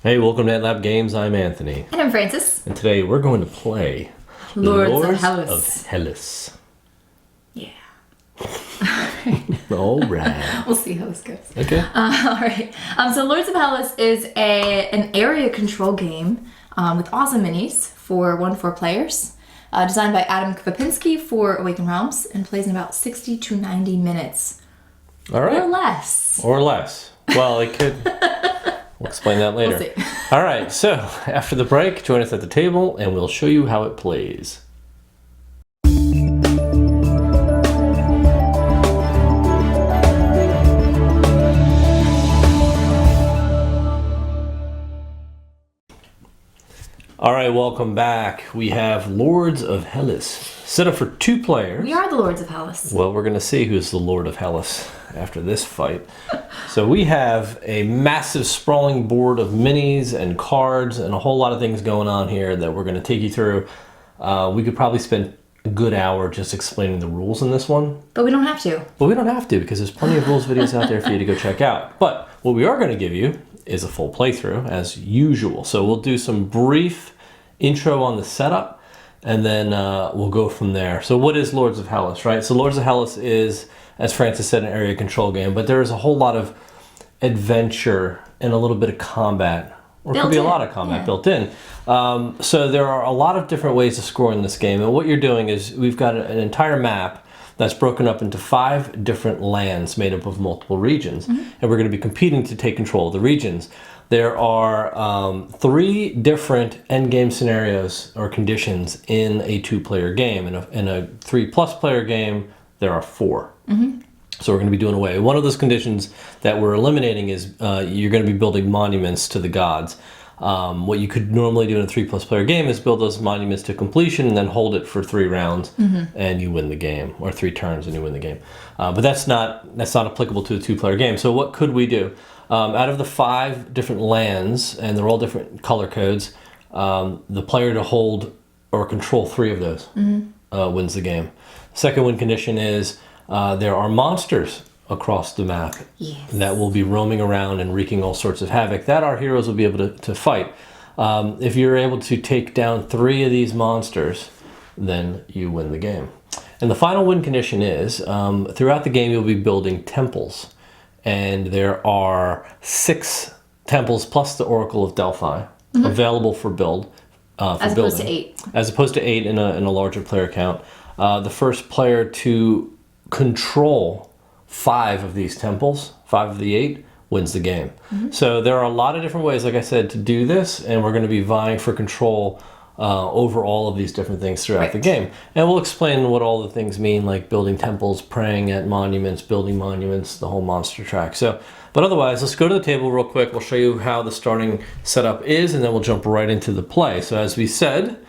Hey, welcome to NetLab Games. I'm Anthony. And I'm Francis. And today we're going to play Lords of Hellas. Yeah. All right. We'll see how this goes. Okay. All right. So Lords of Hellas is an area control game with awesome minis for 1-4 players. Designed by Adam Kvapinski for Awakened Realms and plays in about 60 to 90 minutes. All right. Or less. Or less. Well, it could... We'll explain that later. We'll see. All right. So, after the break, join us at the table and we'll show you how it plays. All right, welcome back. We have Lords of Hellas, set up for 2 players. We are the Lords of Hellas. Well, we're going to see who's the Lord of Hellas after this fight. So we have a massive sprawling board of minis and cards and a whole lot of things going on here that we're going to take you through. We could probably spend a good hour just explaining the rules in this one. But we don't have to. But we don't have to because there's plenty of rules videos out there for you to go check out. But what we are going to give you is a full playthrough as usual. So we'll do some brief intro on the setup and then we'll go from there. So what is Lords of Hellas, right? So Lords of Hellas is, as Francis said, an area control game, but there is a whole lot of adventure and a little bit of combat, or could be a lot of combat built in. So there are a lot of different ways of scoring this game, and what you're doing is we've got an entire map that's broken up into 5 different lands made up of multiple regions, and we're going to be competing to take control of the regions. There are 3 different endgame scenarios or conditions in a 2-player game. In a 3+ player game, there are 4. So we're going to be doing away. One of those conditions that we're eliminating is you're going to be building monuments to the gods. What you could normally do in a 3+ player game is build those monuments to completion and then hold it for 3 rounds and you win the game, or 3 turns and you win the game. But that's not applicable to a 2-player game. So what could we do? Out of the 5 different lands, and they're all different color codes, the player to hold or control 3 of those wins the game. Second win condition is there are monsters across the map that will be roaming around and wreaking all sorts of havoc that our heroes will be able to fight. If you're able to take down 3 of these monsters, then you win the game. And the final win condition is throughout the game you'll be building temples. And there are 6 temples plus the Oracle of Delphi available for build. As opposed to 8. As opposed to 8 in a larger player count. The first player to control 5 of these temples, 5 of the 8, wins the game. So there are a lot of different ways, like I said, to do this, and we're going to be vying for control over all of these different things throughout the game. And we'll explain what all the things mean, like building temples, praying at monuments, building monuments, the whole monster track. But otherwise, let's go to the table real quick. We'll show you how the starting setup is, and then we'll jump right into the play. So as we said,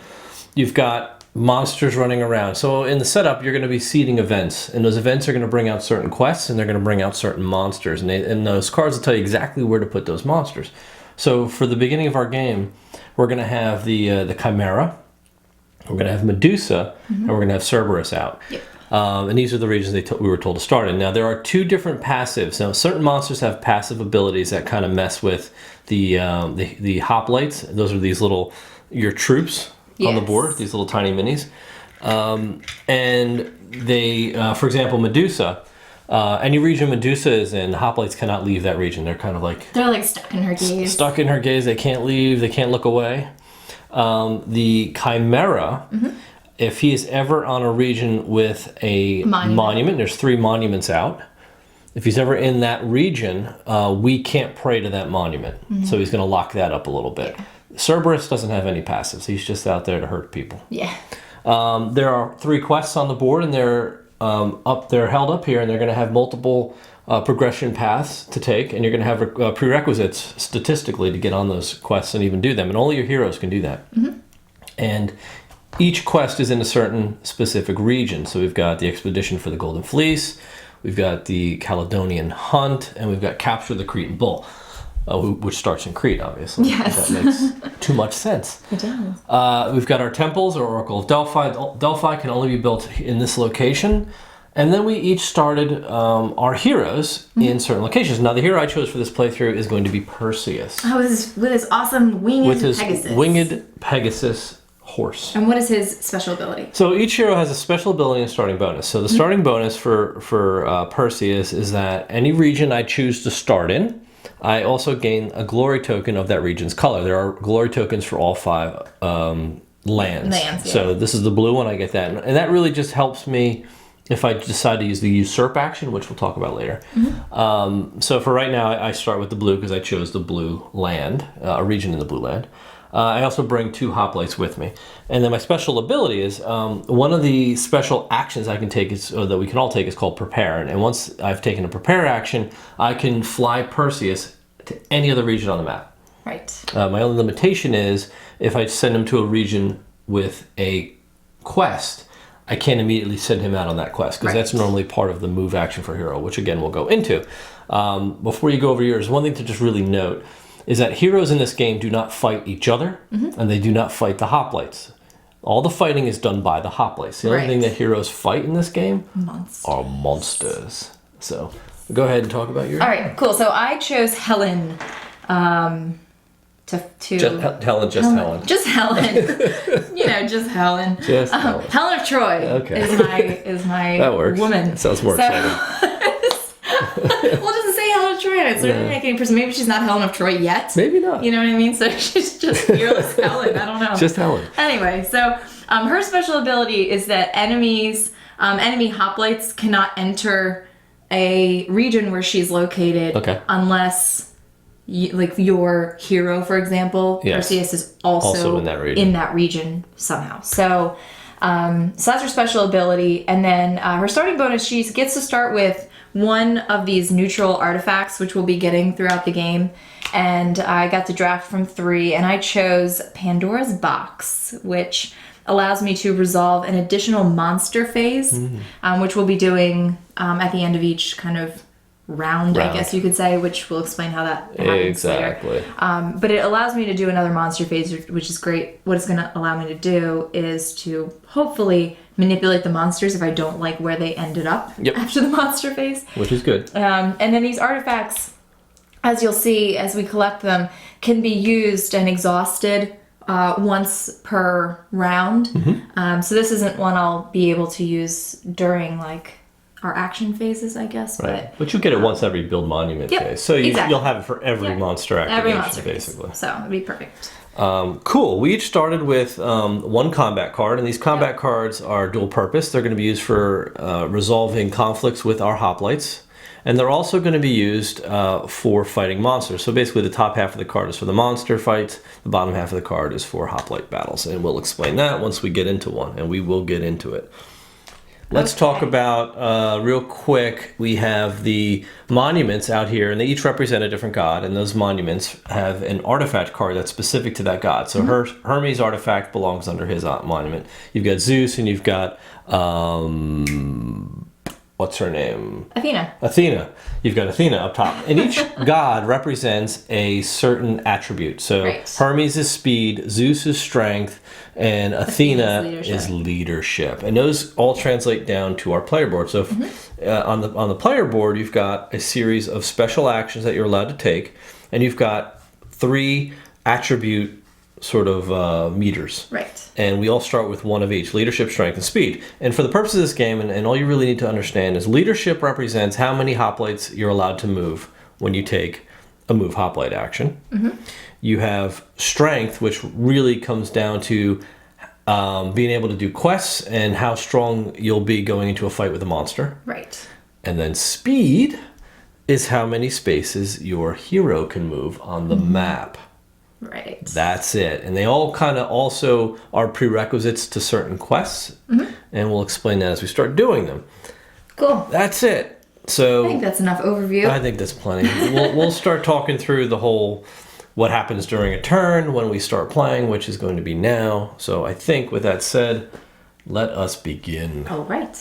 you've got monsters running around. So in the setup, you're going to be seeding events, and those events are going to bring out certain quests, and they're going to bring out certain monsters, and those cards will tell you exactly where to put those monsters. So for the beginning of our game, we're going to have the Chimera, we're going to have Medusa, and we're going to have Cerberus out. And these are the regions we were told to start in. Now there are 2 different passives. Now certain monsters have passive abilities that kind of mess with the hoplites. Those are these little, your troops on the board, these little tiny minis. And they, for example, Medusa, any region Medusa is in, hoplites cannot leave that region. They're kind of like... They're like stuck in her gaze. Stuck in her gaze. They can't leave. They can't look away. The Chimera, if he is ever on a region with a monument, there's 3 monuments out. If he's ever in that region, we can't pray to that monument. So he's going to lock that up a little bit. Cerberus doesn't have any passives. He's just out there to hurt people. There are 3 quests on the board, and they're held up here, and they're going to have multiple progression paths to take, and you're going to have prerequisites statistically to get on those quests and even do them, and only your heroes can do that. And each quest is in a certain specific region. So we've got the Expedition for the Golden Fleece, we've got the Caledonian Hunt, and we've got Capture the Cretan Bull. Which starts in Crete, obviously. Yes. That makes too much sense. It does. We've got our temples, or Oracle of Delphi. Delphi can only be built in this location. And then we each started our heroes in certain locations. Now, the hero I chose for this playthrough is going to be Perseus. Oh, with his awesome winged Pegasus. Winged Pegasus horse. And what is his special ability? So each hero has a special ability and starting bonus. So the starting bonus for Perseus is that any region I choose to start in, I also gain a glory token of that region's color. There are glory tokens for all 5 lands. Yeah. So this is the blue one, I get that. And that really just helps me if I decide to use the usurp action, which we'll talk about later. So for right now, I start with the blue because I chose the blue land, a region in the blue land. I also bring 2 hoplites with me. And then my special ability is, one of the special actions I can take is, or that we can all take, is called prepare. And once I've taken a prepare action, I can fly Perseus to any other region on the map. Right. My only limitation is if I send him to a region with a quest, I can't immediately send him out on that quest because that's normally part of the move action for hero, which again we'll go into. Before you go over yours, one thing to just really note is that heroes in this game do not fight each other, and they do not fight the hoplites. All the fighting is done by the hoplites. The only thing that heroes fight in this game are monsters. So go ahead and talk about yours. All right, cool. So I chose Helen. Helen. Just Helen. Just Helen. Just Helen. Just Helen. Helen of Troy is my that works. woman. That sounds more exciting. Well, it doesn't say Helen of Troy. It's really making any person. Maybe she's not Helen of Troy yet. Maybe not. You know what I mean? So she's just fearless Helen. I don't know. Just Helen. Anyway, so her special ability is that enemy hoplites cannot enter a region where she's located unless your hero, for example, Perseus is also in that region somehow. So that's her special ability. And then her starting bonus, she gets to start with one of these neutral artifacts, which we'll be getting throughout the game. And I got to draft from 3, and I chose Pandora's Box, which allows me to resolve an additional monster phase, which we'll be doing at the end of each kind of round, I guess you could say, which we'll explain how that happens later. But it allows me to do another monster phase, which is great. What it's going to allow me to do is to hopefully manipulate the monsters if I don't like where they ended up after the monster phase. Which is good. And then these artifacts, as you'll see as we collect them, can be used and exhausted once per round. So this isn't one I'll be able to use during our action phases, I guess. Right. But you'll get it once every build monument phase. So you'll have it for every monster activation, basically. Phase. So it'd be perfect. Cool. We each started with 1 combat card, and these combat cards are dual purpose. They're going to be used for resolving conflicts with our hoplites, and they're also going to be used for fighting monsters. So basically the top half of the card is for the monster fights, the bottom half of the card is for hoplite battles, and we'll explain that once we get into one, and we will get into it. Let's talk about, real quick, we have the monuments out here, and they each represent a different god, and those monuments have an artifact card that's specific to that god. So Hermes' artifact belongs under his monument. You've got Zeus, and you've got, what's her name? Athena. You've got Athena up top. And each god represents a certain attribute. So Hermes is speed, Zeus is strength, and Athena is leadership. And those all translate down to our player board. So on the player board, you've got a series of special actions that you're allowed to take, and you've got 3 attribute sort of meters. Right. And we all start with one of each: leadership, strength, and speed. And for the purpose of this game, and all you really need to understand is leadership represents how many hoplites you're allowed to move when you take a move hoplite action. You have strength, which really comes down to being able to do quests and how strong you'll be going into a fight with a monster. Right. And then speed is how many spaces your hero can move on the map. Right. That's it. And they all kind of also are prerequisites to certain quests. And we'll explain that as we start doing them. Cool. That's it. So I think that's enough overview. I think that's plenty. We'll start talking through the whole what happens during a turn when we start playing, which is going to be now. So I think with that said, let us begin. All right.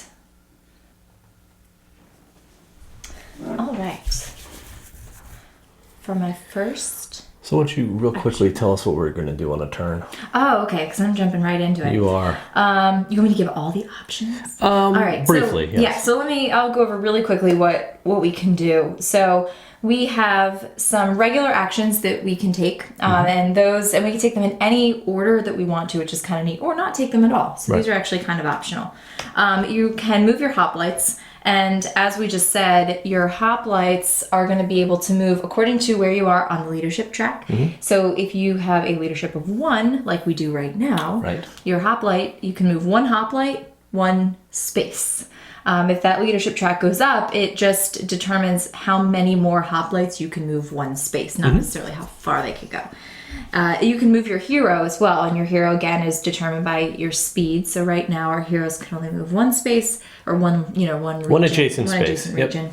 For my first... So why don't you real quickly tell us what we're going to do on a turn? Oh, okay, because I'm jumping right into it. You are. You want me to give all the options? All right. Briefly, so, yes. Yeah, so I'll go over really quickly what we can do. So we have some regular actions that we can take, and we can take them in any order that we want to, which is kind of neat, or not take them at all. So these are actually kind of optional. You can move your hoplites. And as we just said, your hoplites are going to be able to move according to where you are on the leadership track. So if you have a leadership of 1, like we do right now, your hoplite, you can move 1 hoplite, 1 space. If that leadership track goes up, it just determines how many more hoplites you can move 1 space, not necessarily how far they could go. You can move your hero as well, and your hero again is determined by your speed. So right now our heroes can only move 1 space or one region, one adjacent space. Region.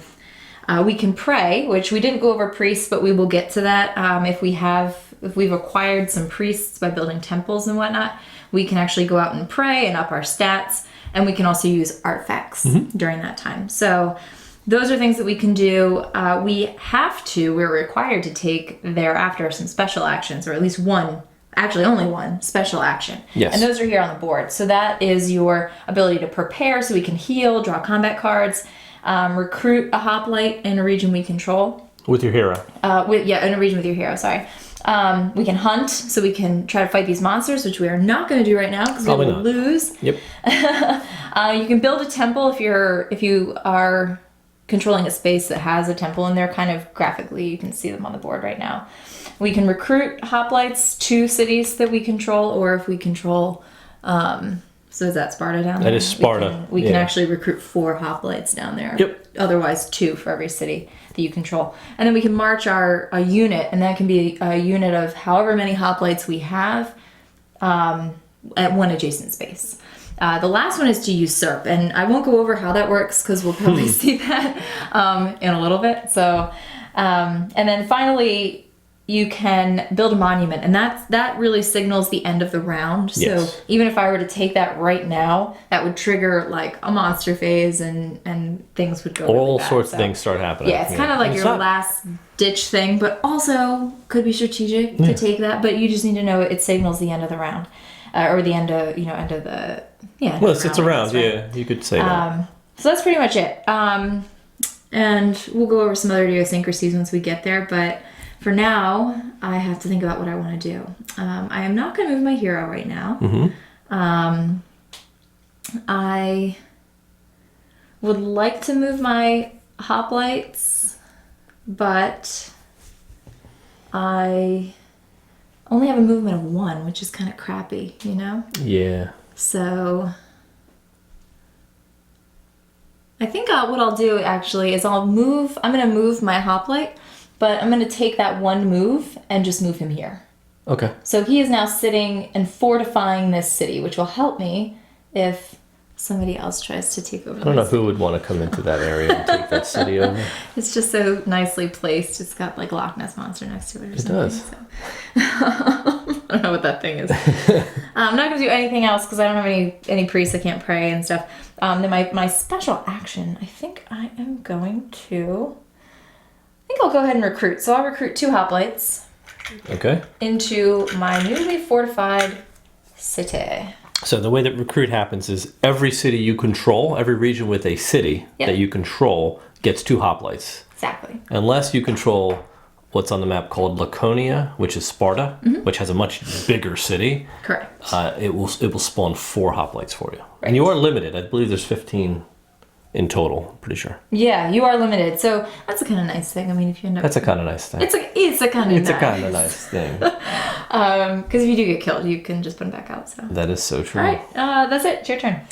We can pray, which we didn't go over priests, but we will get to that. If we've acquired some priests by building temples and whatnot, we can actually go out and pray and up our stats, and we can also use artifacts during that time. So those are things that we can do. We're required to take thereafter some special actions, or at least one, actually only one special action. Yes. And those are here on the board. So that is your ability to prepare, so we can heal, draw combat cards, recruit a hoplite in a region we control. With your hero. In a region with your hero, sorry. We can hunt, so we can try to fight these monsters, which we are not going to do right now because we will lose. Yep. You can build a temple if you are controlling a space that has a temple in there. Kind of graphically, you can see them on the board right now. We can recruit hoplites to cities that we control, or if we control, so is that Sparta down there? That is Sparta. We can actually recruit 4 hoplites down there. Yep. Otherwise 2 for every city that you control. And then we can march a unit, and that can be a unit of however many hoplites we have at 1 adjacent space. The last one is to usurp, and I won't go over how that works because we'll probably see that in a little bit. So, and then finally, you can build a monument, and that really signals the end of the round. Yes. So even if I were to take that right now, that would trigger like a monster phase, and things would go. All really bad. sorts of things start happening. Yeah, it's kind of like your last ditch thing, but also could be strategic to take that. But you just need to know it signals the end of the round, or the end of the. Yeah. Well, it's a round, yeah. You could say that. So that's pretty much it. And we'll go over some other idiosyncrasies once we get there. But for now, I have to think about what I want to do. I am not going to move my hero right now. I would like to move my hoplites, but I only have a movement of 1, which is kind of crappy, you know? Yeah. So I think what I'll do actually is I'm going to move my hoplite, but I'm going to take that 1 move and just move him here. Okay. So he is now sitting and fortifying this city, which will help me if somebody else tries to take over. I don't know who would want to come into that area and take that city over. It's just so nicely placed. It's got like Loch Ness Monster next to it or something. It does. So. I don't know what that thing is. I'm not going to do anything else because I don't have any priests. I can't pray and stuff. Then my special action, I think I am going to... I think I'll go ahead and recruit. So I'll recruit 2 hoplites. Okay. Into my newly fortified city. So the way that recruit happens is every city you control, every region with a city that you control gets 2 hoplites. Exactly. Unless you control what's on the map called Laconia, which is Sparta, which has a much bigger city. Correct. It will spawn 4 hoplites for you. Right. And you are limited. I believe there's 15 in total, I'm pretty sure. Yeah, you are limited. So that's a kind of nice thing. I mean, if you end up... That's a kind of nice thing. It's a kind of nice thing. Because if you do get killed, you can just put them back out. So that is so true. All right, that's it. It's your turn.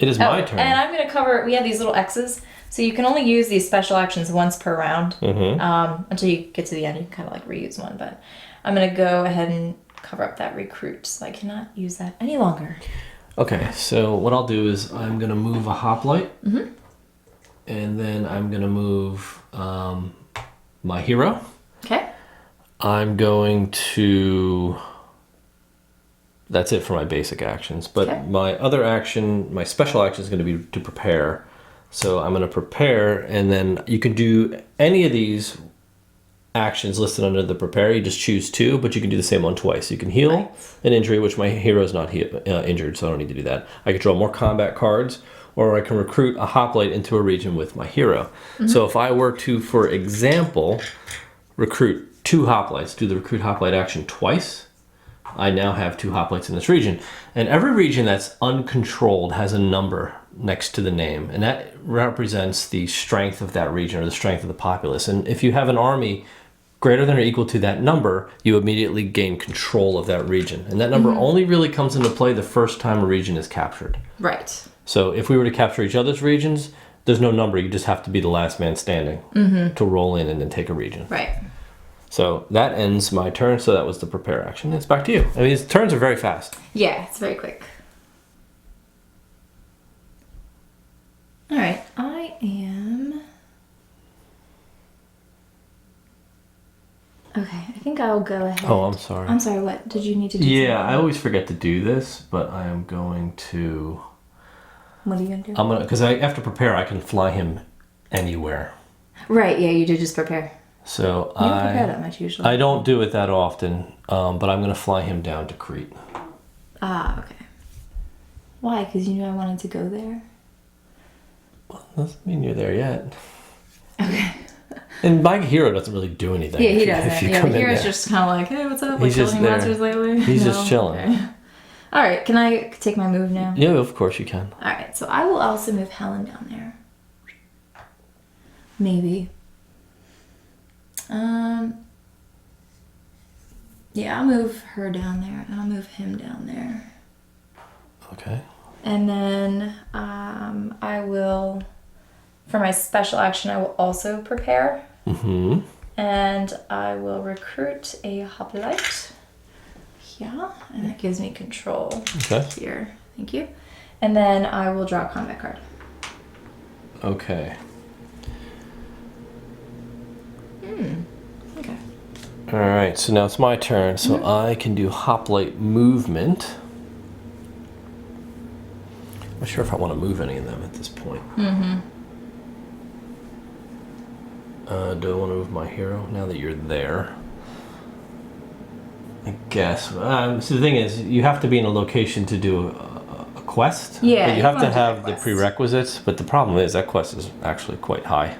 It is my turn. And I'm going to cover... We have these little X's. So you can only use these special actions once per round. Until you get to the end, you can kind of like reuse one. But I'm going to go ahead and cover up that recruit. So I cannot use that any longer. Okay, so what I'll do is I'm going to move a hoplite. And then I'm going to move my hero. Okay. I'm going to... That's it for my basic actions. But my other action, my special action is going to be to prepare. So I'm going to prepare, and then you can do any of these actions listed under the prepare. You just choose 2, but you can do the same one twice. You can heal an injury, which my hero's not injured, so I don't need to do that. I can draw more combat cards, or I can recruit a hoplite into a region with my hero. So if I were to, for example, recruit 2 hoplites, do the recruit hoplite action twice, I now have 2 hoplites in this region. And every region that's uncontrolled has a number next to the name, and that represents the strength of that region or the strength of the populace. And if you have an army greater than or equal to that number, you immediately gain control of that region. And that number only really comes into play the first time a region is captured. Right. So if we were to capture each other's regions, there's no number. You just have to be the last man standing to roll in and then take a region. Right. So that ends my turn. So that was the prepare action. It's back to you. I mean, his turns are very fast. Yeah, it's very quick. All right, I am... Okay, I think I'll go ahead. Oh, I'm sorry. I'm sorry, what? Did you need to do Yeah, something? I always forget to do this, but I am going to... What are you going to do? Because after prepare, I can fly him anywhere. Right, yeah, you did just prepare. So You don't prepare that much usually. I don't do it that often, but I'm going to fly him down to Crete. Ah, okay. Why? Because you knew I wanted to go there? Well, doesn't mean you're there yet. Okay. And my hero doesn't really do anything. Yeah, he if doesn't. you Yeah, come the in hero's there. just kind of like, hey, what's up? Like, He's just killing there. monsters lately? He's just chilling. Okay. All right, can I take my move now? Yeah, of course you can. All right, so I will also move Helen down there. Maybe. Yeah, I'll move her down there, and I'll move him down there. Okay. And then I will, for my special action, I will also prepare. Mm-hmm. And I will recruit a hoplite. Yeah, and that gives me control here. Thank you. And then I will draw a combat card. Okay. Okay. All right, so now it's my turn. So I can do Hoplite Movement. I'm not sure if I want to move any of them at this point. Do I want to move my hero now that you're there? I guess. So the thing is, you have to be in a location to do a quest. Yeah, But you you have wanna to do have that the quest. prerequisites. But the problem is that quest is actually quite high.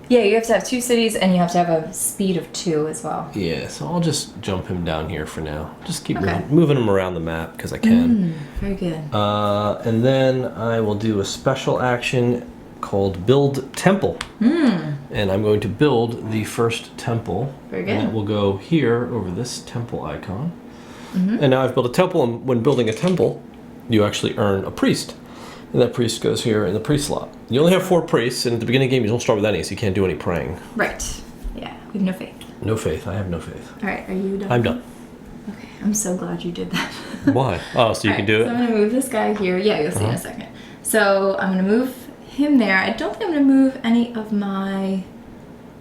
Yeah, you have to have 2 cities and you have to have a speed of 2 as well. Yeah, so I'll just jump him down here for now. Just keep Okay. moving him around the map because I can. Very good. And then I will do a special action called Build Temple. And I'm going to build the first temple. Very good. And it will go here over this temple icon. And now I've built a temple, and when building a temple, you actually earn a priest. And that priest goes here in the priest slot. You only have 4 priests, and at the beginning of the game you don't start with any, so you can't do any praying. Right. Yeah, we have no faith. No faith. I have no faith. All right, are you done? I'm done. Okay, I'm so glad you did that. Why? Oh, so you can do So I'm it? going to move this guy here. Yeah, you'll see in a second. So I'm going to move him there. I don't think I'm going to move any of my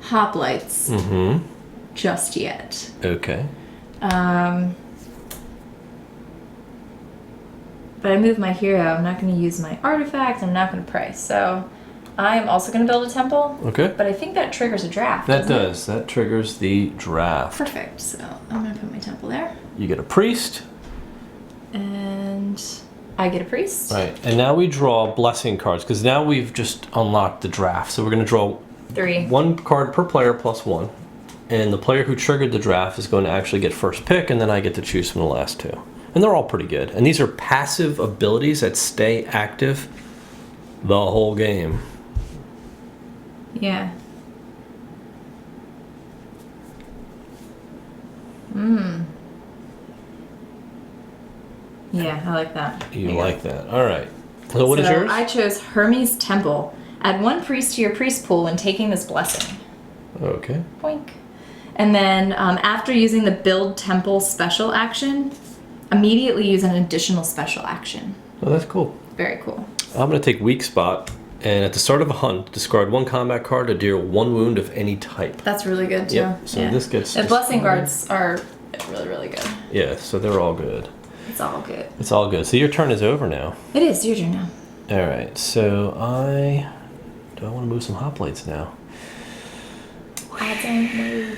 hoplites just yet. Okay. But I move my hero. I'm not going to use my artifact. I'm not going to pray. So I am also going to build a temple. Okay. But I think that triggers a draft. That doesn't it? does. That triggers the draft. Perfect. So I'm going to put my temple there. You get a priest. And I get a priest. Right. And now we draw blessing cards because now we've just unlocked the draft. So we're going to draw 3. 1 card per player plus 1. And the player who triggered the draft is going to actually get first pick, and then I get to choose from the last 2. And they're all pretty good. And these are passive abilities that stay active the whole game. Yeah. Yeah, I like that. You There like that. All right. So what is yours? I chose Hermes Temple. Add 1 priest to your priest pool when taking this blessing. Okay. Boink. And then after using the Build Temple special action, immediately use an additional special action. Oh, that's cool. Very cool. I'm going to take Weak Spot, and at the start of a hunt, discard 1 combat card to deal 1 wound of any type. That's really good too. Yep, so this gets The blessing discarded. guards are really, really good. Yeah, so they're all good. It's all good. It's all good. So your turn is over now. It is your turn now. All right, so do I want to move some hoplites now? Add don't know.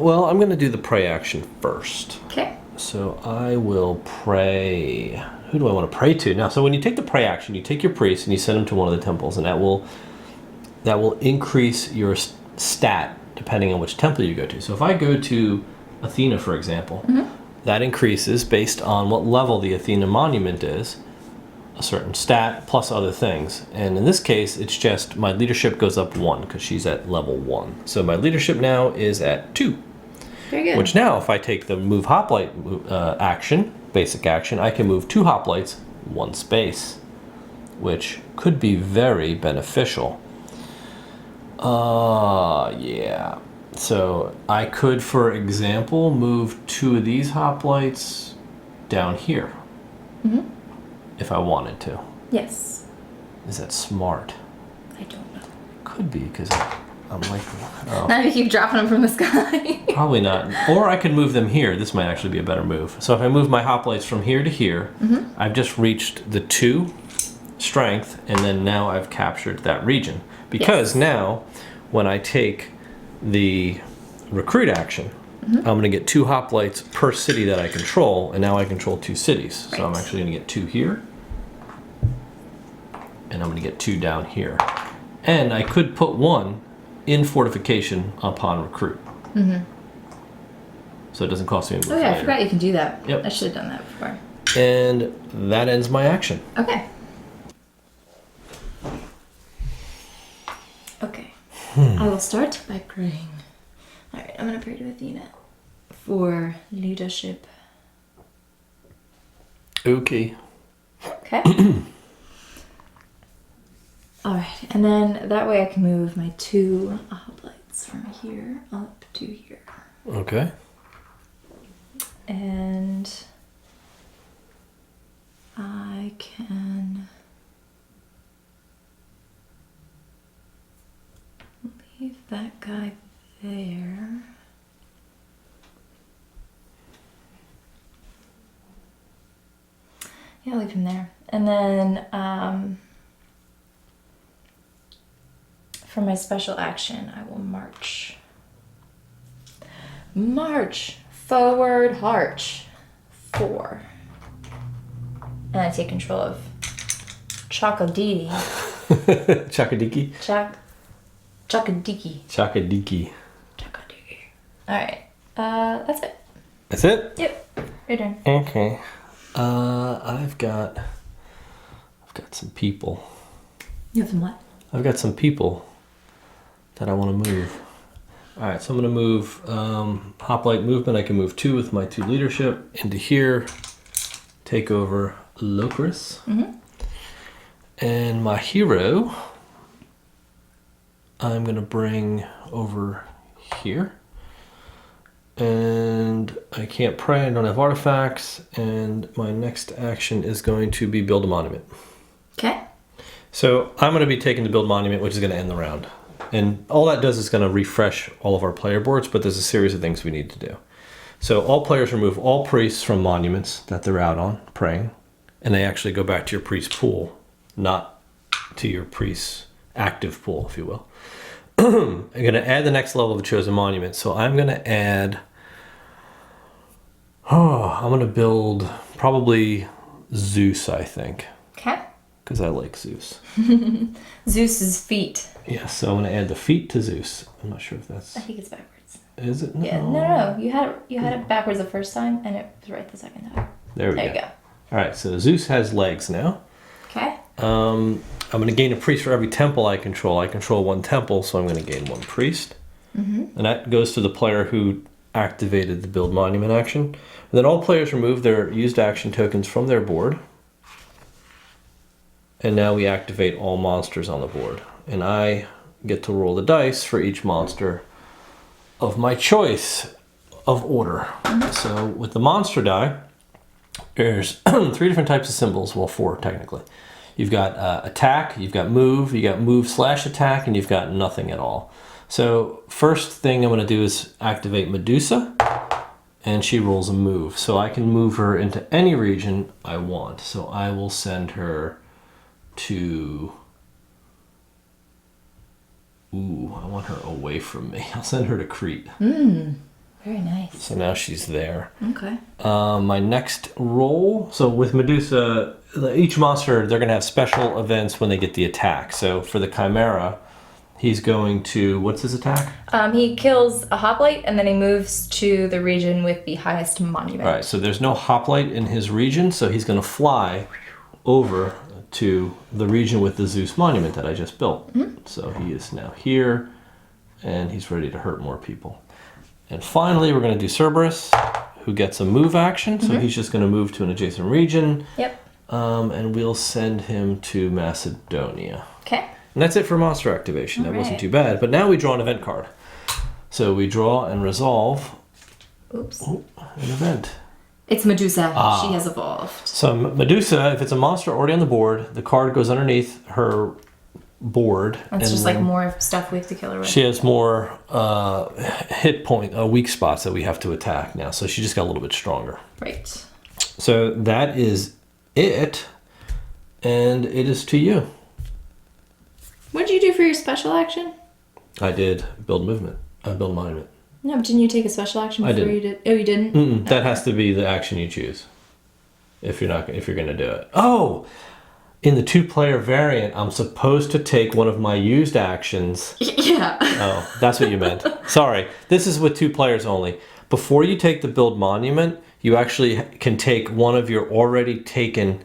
Well, I'm going to do the pray action first. Okay. So I will pray. Who do I want to pray to now? So when you take the pray action, you take your priest and you send him to one of the temples, and that will increase your stat depending on which temple you go to. So if I go to Athena, for example, that increases based on what level the Athena monument is, a certain stat plus other things. And in this case, it's just my leadership goes up 1 because she's at level 1. So my leadership now is at 2. Very good. Which now, if I take the move hoplite action, basic action, I can move 2 hoplites 1 space, which could be very beneficial. Yeah. So I could, for example, move 2 of these hoplites down here. If I wanted to. Yes. Is that smart? I don't know. Could be, because I'm like, oh, Now you keep dropping them from the sky. probably not. Or I could move them here. This might actually be a better move. So if I move my hoplites from here to here, I've just reached the 2 strength, and then now I've captured that region. Because now, when I take the recruit action, I'm going to get 2 hoplites per city that I control, and now I control 2 cities. So I'm actually going to get 2 here, and I'm going to get 2 down here. And I could put 1 in fortification upon recruit. So it doesn't cost me a move. Oh yeah, later. I forgot you can do that. Yep. I should have done that before. And that ends my action. Okay. Okay. I will start by praying. Alright, I'm gonna pray to Athena for leadership. Okay. Okay. Alright, and then that way I can move my 2 hoplites from here up to here. Okay. And I can leave that guy there. Yeah, leave him there. And then for my special action, I will march. March! Forward Harch. 4. And I take control of Chakadiki. Chakadiki? Chakadiki. Chakadiki. Chakadiki. Alright. That's it. That's it? Yep. Your turn. Okay. I've got some people. You have some what? I've got some people that I want to move. All right, so I'm going to move Hoplite Movement. I can move 2 with my 2 leadership into here. Take over Locris. And my hero, I'm going to bring over here. And I can't pray, I don't have artifacts. And my next action is going to be build a monument. Okay. So I'm going to be taking the build monument, which is going to end the round. And all that does is going to refresh all of our player boards, but there's a series of things we need to do. So all players remove all priests from monuments that they're out on, praying, and they actually go back to your priest pool, not to your priest's active pool, if you will. I'm going to add the next level of the chosen monument. So I'm going to add, I'm going to build probably Zeus, I think. Okay. Because I like Zeus. Zeus's feet. Yeah, so I'm going to add the feet to Zeus. I'm not sure if that's... I think it's backwards. Is it? No. Yeah, no. You had it backwards the first time, and it was right the second time. There we go. There you go. All right, so Zeus has legs now. Okay. I'm going to gain a priest for every temple I control. I control 1 temple, so I'm going to gain 1 priest. And that goes to the player who activated the build monument action. And then all players remove their used action tokens from their board. And now we activate all monsters on the board. And I get to roll the dice for each monster of my choice of order. So with the monster die, there's 3 different types of symbols. Well, 4 technically. You've got attack, you've got move/attack, and you've got nothing at all. So first thing I'm going to do is activate Medusa, and she rolls a move. So I can move her into any region I want. So I will send her to Ooh, I want her away from me. I'll send her to Crete. Very nice. So now she's there. Okay. My next roll, so with Medusa, each monster, they're going to have special events when they get the attack. So for the Chimera, he's going to, what's his attack? He kills a hoplite and then he moves to the region with the highest monument. All right, so there's no hoplite in his region, so he's going to fly over to the region with the Zeus monument that I just built. So he is now here, and he's ready to hurt more people. And finally, we're going to do Cerberus, who gets a move action, so he's just going to move to an adjacent region. Yep. And we'll send him to Macedonia. Okay. And that's it for monster activation. That wasn't too bad. But now we draw an event card. So we draw and resolve an event. It's Medusa. She has evolved. So Medusa, if it's a monster already on the board, the card goes underneath her board. It's just like more stuff we have to kill her with. She has more hit point, weak spots that we have to attack now. So she just got a little bit stronger. Right. So that is it. And it is to you. What did you do for your special action? I did build movement. Build monument. No, but didn't you take a special action before you did? Oh, you didn't? Mm-mm. That has to be the action you choose. If you're going to do it. Oh! In the 2-player variant, I'm supposed to take one of my used actions. Yeah. Oh, that's what you meant. Sorry. This is with 2 players only. Before you take the build monument, you actually can take one of your already taken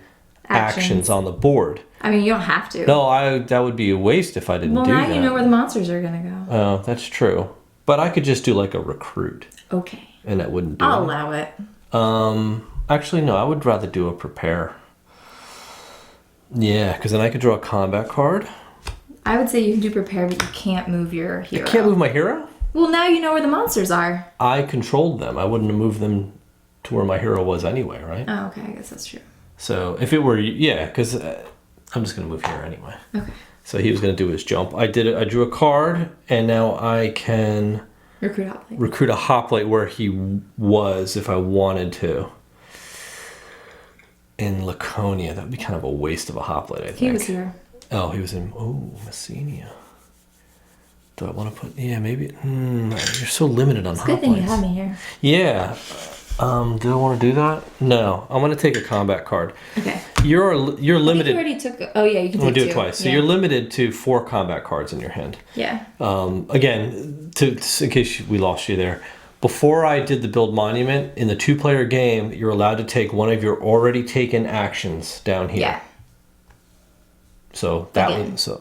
actions on the board. I mean, you don't have to. No, that would be a waste if I didn't do that. Well, now you know where the monsters are going to go. Oh, that's true. But I could just do like a recruit. Okay. And that wouldn't do I'll it. allow it. Actually, no, I would rather do a prepare. Yeah, because then I could draw a combat card. I would say you can do prepare, but you can't move your hero. I can't move my hero? Well, now you know where the monsters are. I controlled them. I wouldn't have moved them to where my hero was anyway, right? Oh, okay. I guess that's true. So if it were, yeah, because I'm just going to move here anyway. Okay. So he was going to do his jump. I drew a card, and now I can recruit a hoplite where he was if I wanted to. In Laconia. That would be kind of a waste of a hoplite, I think. He was here. Oh, he was in, Messenia. Do I want to put, yeah, maybe, you're so limited on hoplites. Good thing you have me here. Yeah. Do I want to do that? No. I'm going to take a combat card. Okay. You're limited. You already took, oh yeah, you can take 2. I'm going to do it twice. So you're limited to 4 combat cards in your hand. Yeah. Again, in case we lost you there, before I did the build monument, in the 2-player game, you're allowed to take one of your already taken actions down here. Yeah. So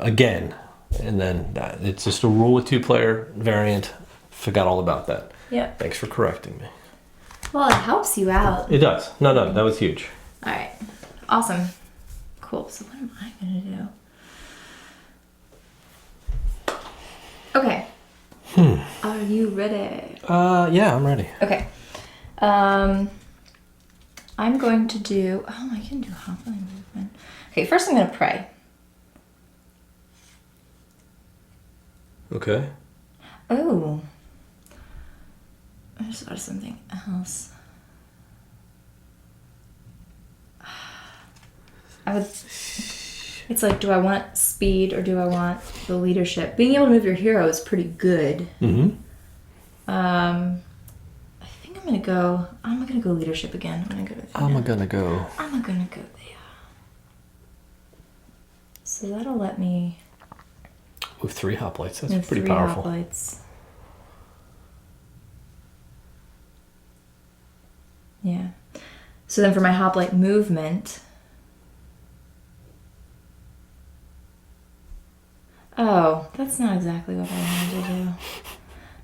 again, and then it's just a rule with 2-player variant. Forgot all about that. Yeah. Thanks for correcting me. Well, it helps you out. It does. No, that was huge. All right. Awesome. Cool. So what am I going to do? Okay. Are you ready? Yeah, I'm ready. Okay. I'm going to do... Oh, I can do Hoplite Movement. Okay, first I'm going to pray. Okay. Oh. I just thought of something else. It's like, do I want speed or do I want the leadership? Being able to move your hero is pretty good. Mm-hmm. I think I'm gonna go leadership again. I'm gonna go there. So that'll let me move 3 hoplites. That's move pretty 3 powerful. hoplites. Yeah. So then for my hoplite movement. Oh, that's not exactly what I wanted to do.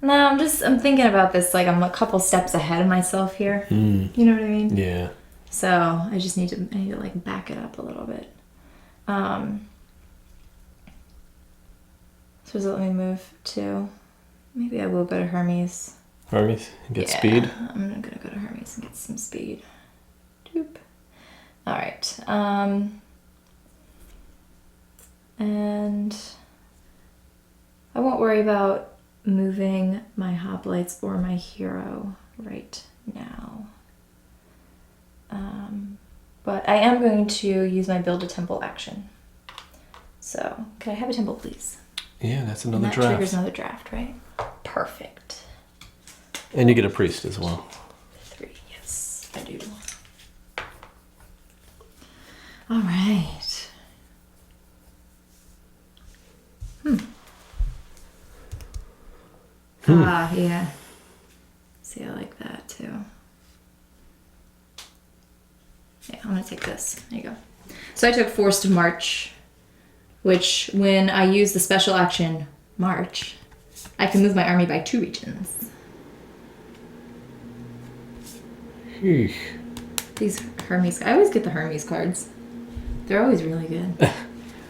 No, I'm thinking about this like I'm a couple steps ahead of myself here. You know what I mean? Yeah. So I need to like back it up a little bit. So does it let me move to? Maybe I will go to Hermes. Hermes, get speed. I'm gonna go to Hermes and get some speed. Doop. All right. And I won't worry about moving my hoplites or my hero right now. But I am going to use my build a temple action. So, could I have a temple, please? Yeah, that's And another that draft. triggers another draft, right? Perfect. And you get a priest as well. 3, yes, I do. All right. Ah, yeah. See, I like that too. Yeah, I'm gonna take this. There you go. So I took Forced March, which when I use the special action March, I can move my army by 2 regions. Eesh. These Hermes, I always get the Hermes cards. They're always really good.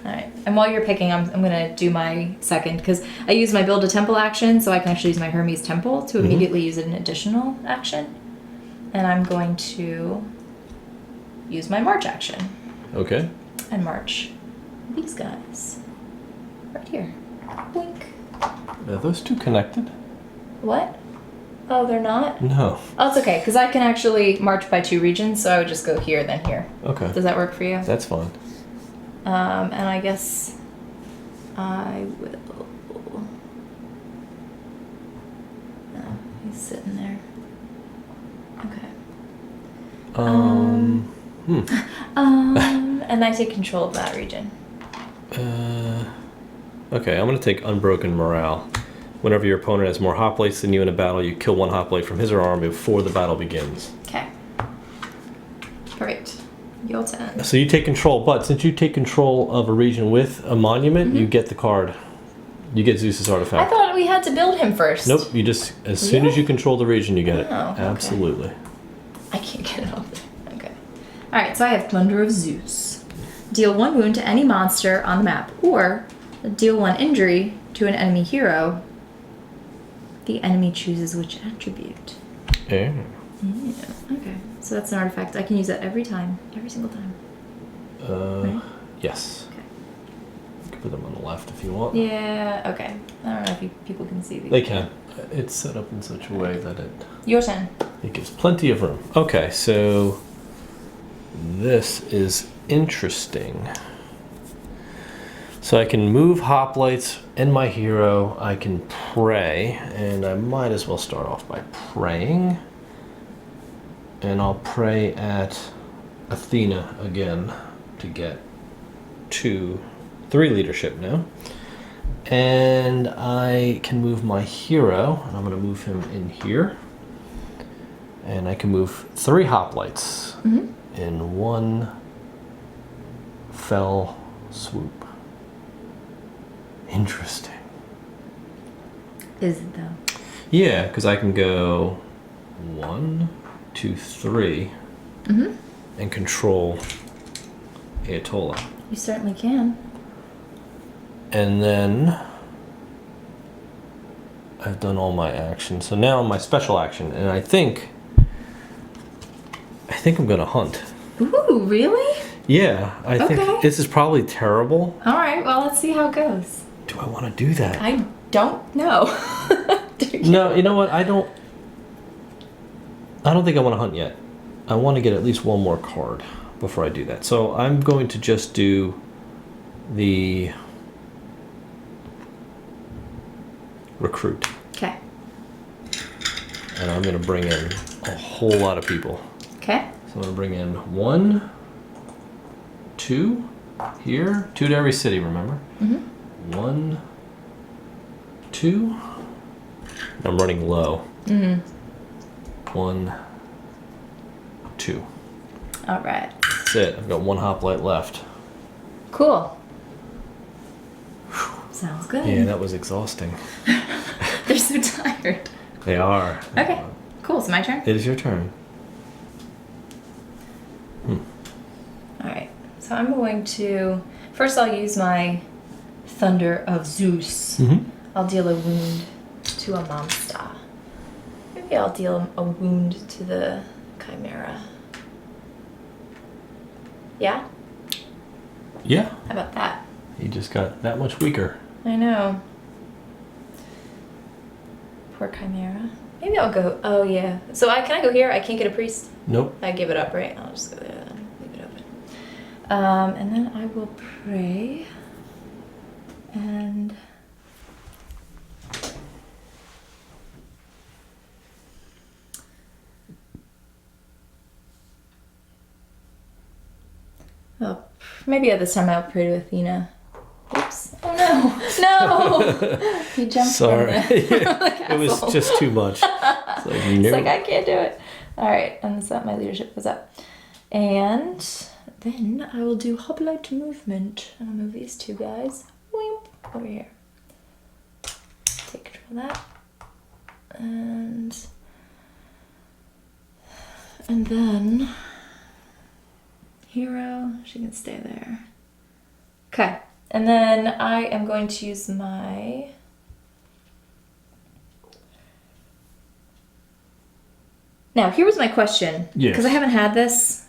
All right, and while you're picking, I'm gonna do my second because I use my build a temple action, so I can actually use my Hermes temple to immediately use an additional action, and I'm going to use my March action Okay. and march these guys right here. Boink. Are those two connected? What? Oh, they're not? No. Oh, it's okay, because I can actually march by 2 regions, so I would just go here, then here. Okay. Does that work for you? That's fine. And I guess I will. Oh, he's sitting there. Okay. And I take control of that region. Okay, I'm going to take Unbroken Morale. Whenever your opponent has more hoplites than you in a battle, you kill 1 hoplite from his or her army before the battle begins. Okay. Perfect. Your turn. So you take control, but since you take control of a region with a monument, you get the card. You get Zeus's I artifact. thought we had to build him first. Nope, you just, as soon as you control the region, you get it. Oh, okay. Absolutely. I can't get it off there. Okay. Alright, so I have Thunder of Zeus. Deal 1 wound to any monster on the map, or deal 1 injury to an enemy hero. The enemy chooses which attribute. Yeah. Yeah, okay. So that's an artifact. I can use that every time. Every single time. Right? Yes. Okay. You can put them on the left if you want. Yeah, okay. I don't know if people can see these. They can. It's set up in such a way that Your turn. it gives plenty of room. Okay, so this is interesting. So I can move hoplites and my hero. I can pray, and I might as well start off by praying. And I'll pray at Athena again to get 3 leadership now. And I can move my hero, and I'm going to move him in here. And I can move 3 hoplites in 1 fell swoop. Interesting. Is it though? Yeah, because I can go 1, 2, 3 and control Ayatollah. You certainly can. And then I've done all my actions. So now my special action, and I think I'm gonna hunt. Ooh, really? Yeah, I Okay. think this is probably terrible. Alright, well, let's see how it goes. Do I want to do that? I don't know. No, you know what? I don't think I want to hunt yet. I want to get at least 1 more card before I do that. So I'm going to just do the recruit. Okay. And I'm going to bring in a whole lot of people. Okay. So I'm going to bring in 1, 2 here. 2 to every city, remember? 1, 2. I'm running low. 1, 2. Alright. That's it. I've got 1 hoplite left. Cool. Sounds good. Yeah, that was exhausting. They're so tired. They are. Okay. Cool. It's my turn. It is your turn. Alright. So I'm going to... First I'll use my Thunder of Zeus. I'll deal a wound to a monster. Maybe I'll deal a wound to the Chimera. Yeah? Yeah. How about that? He just got that much weaker. I know. Poor Chimera. Maybe I'll go... Oh, yeah. So can I go here? I can't get a priest? Nope. I give it up, right? I'll just go there then. Leave it open. And then I will pray. And Maybe at this time I'll pray to Athena. Oops. Oh no. No! He jumped Sorry. from the It castle. was just too much. It's like, It's no. like, I can't do it. Alright, and so my leadership goes up. And then I will do Hoplite Movement. And I'll move these two guys over here. Take control of that. And then hero, she can stay there. Okay, and then I am going to use my now. Here was my question, Yes. because I haven't had this,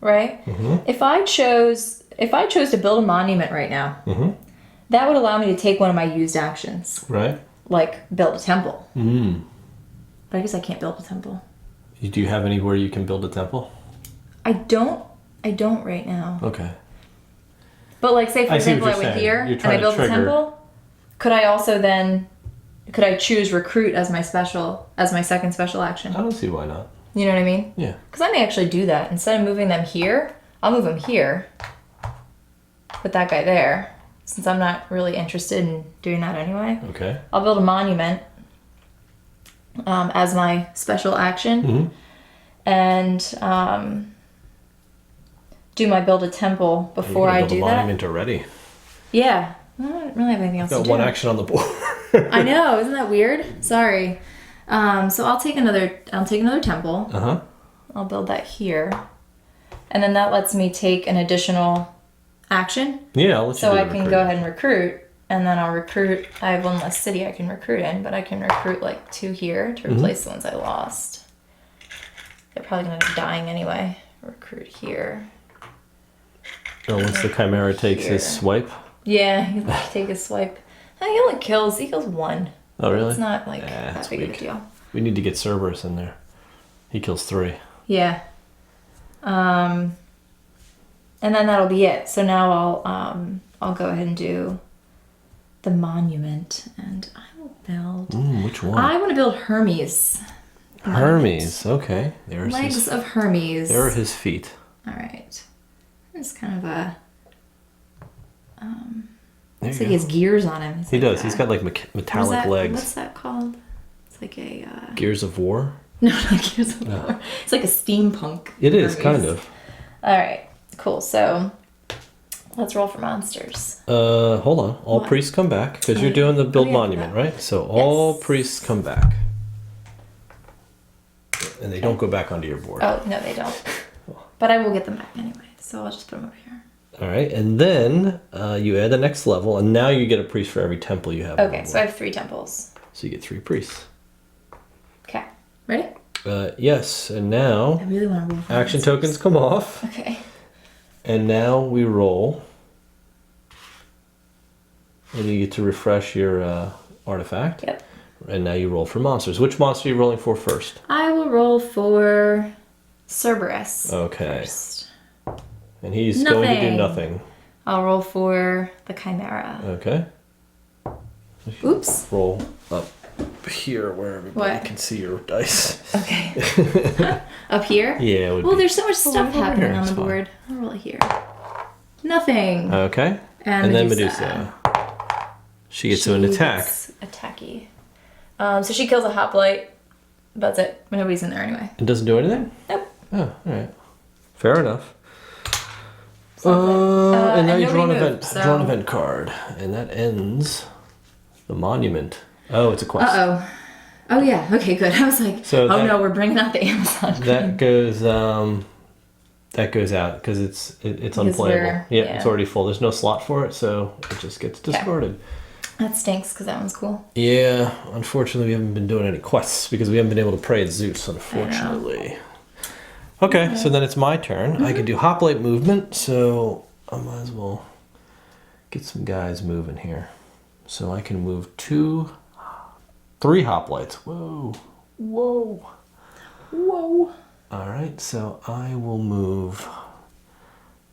right? Mm-hmm. If I chose to build a monument right now, Mm-hmm. that would allow me to take one of my used actions, Right. like build a temple. Mm. But I guess I can't build a temple. Do you have anywhere you can build a temple? I don't right now. Okay. But like, say for I see example, what I you're went saying. here You're and trying I to built a trigger- temple. Could I choose recruit as my second special action? I don't see why not. You know what I mean? Yeah. Because I may actually do that. Instead of moving them here, I'll move them here. Put that guy there. Since I'm not really interested in doing that anyway. Okay. I'll build a monument as my special action. Mm-hmm. And do my build a temple before I do a that. monument already. Yeah. I don't really have anything else Got to do. one action on the board. I know, isn't that weird? Sorry. So I'll take another temple. Uh-huh. I'll build that here. And then that lets me take an additional action. Yeah, I'll let you So do I the can recruit. go ahead and recruit. And then I'll recruit. I have one less city I can recruit in, but I can recruit like 2 here to replace the ones I lost. They're probably going to be dying anyway. Recruit here. Oh, once the Chimera takes Here. his swipe. Yeah, he can take a swipe. He only kills 1. Oh, really? It's not like that's that big of a weak. deal. We need to get Cerberus in there. He kills 3. Yeah. And then that'll be it. So now I'll go ahead and do the monument, and I will build. Which one? I want to build Hermes. Hermes. Okay. There's Legs his, of Hermes. there are his feet. All right. It's kind of a. There It's you like he go. has gears on him. He does. He's got like what is metallic that? legs. What's that called? It's like a. Gears of War? No, not gears of war. It's like a steampunk. It is, Hermes. kind of. All right. Cool. So let's roll for monsters. Hold on. All What? priests come back because you're doing the build yeah, monument, that. right? So all Yes. priests come back. And they don't go back onto your board. Oh, no, they don't. But I will get them back anyway, so I'll just put them over here. All right. And then you add the next level, and now you get a priest for every temple you have. on Okay, the so I board. have 3 temples. So you get 3 priests. Okay, ready? Yes. And now I really want to roll for action monsters. tokens come off. Okay. And now we roll. And you get to refresh your artifact. Yep. And now you roll for monsters. Which monster are you rolling for first? I will roll for Cerberus Okay. first. And he's going to do Nothing. nothing. I'll roll for the Chimera. Okay. Oops. Roll up here where everybody What? can see your dice. Okay. Up here? Yeah, it would Well, be. there's so much stuff over happening here, on it's the fine. board. I'll roll it here. Nothing. Okay. And then Medusa. She gets to an attack. gets attacky. So she kills a hoplite. That's it. Nobody's in there anyway. It doesn't do anything? Nope. Oh, alright. Fair enough. Something. And now and you draw an nobody event, moved, so- draw an event card. And that ends the monument. Oh, it's a quest. Uh-oh. Oh, yeah. Okay, good. I was like, So oh, that- no, we're bringing out the Amazon That queen. goes out because it's unplayable. we're- Yeah, yeah. it's already full. There's no slot for it, so it just gets discarded. That stinks because that one's cool. Yeah, unfortunately, we haven't been doing any quests because we haven't been able to pray at Zeus, unfortunately. Okay, so then it's my turn. I can do Hoplite Movement, so I might as well get some guys moving here. So I can move 3 Hoplites. Whoa, whoa, whoa. All right, so I will move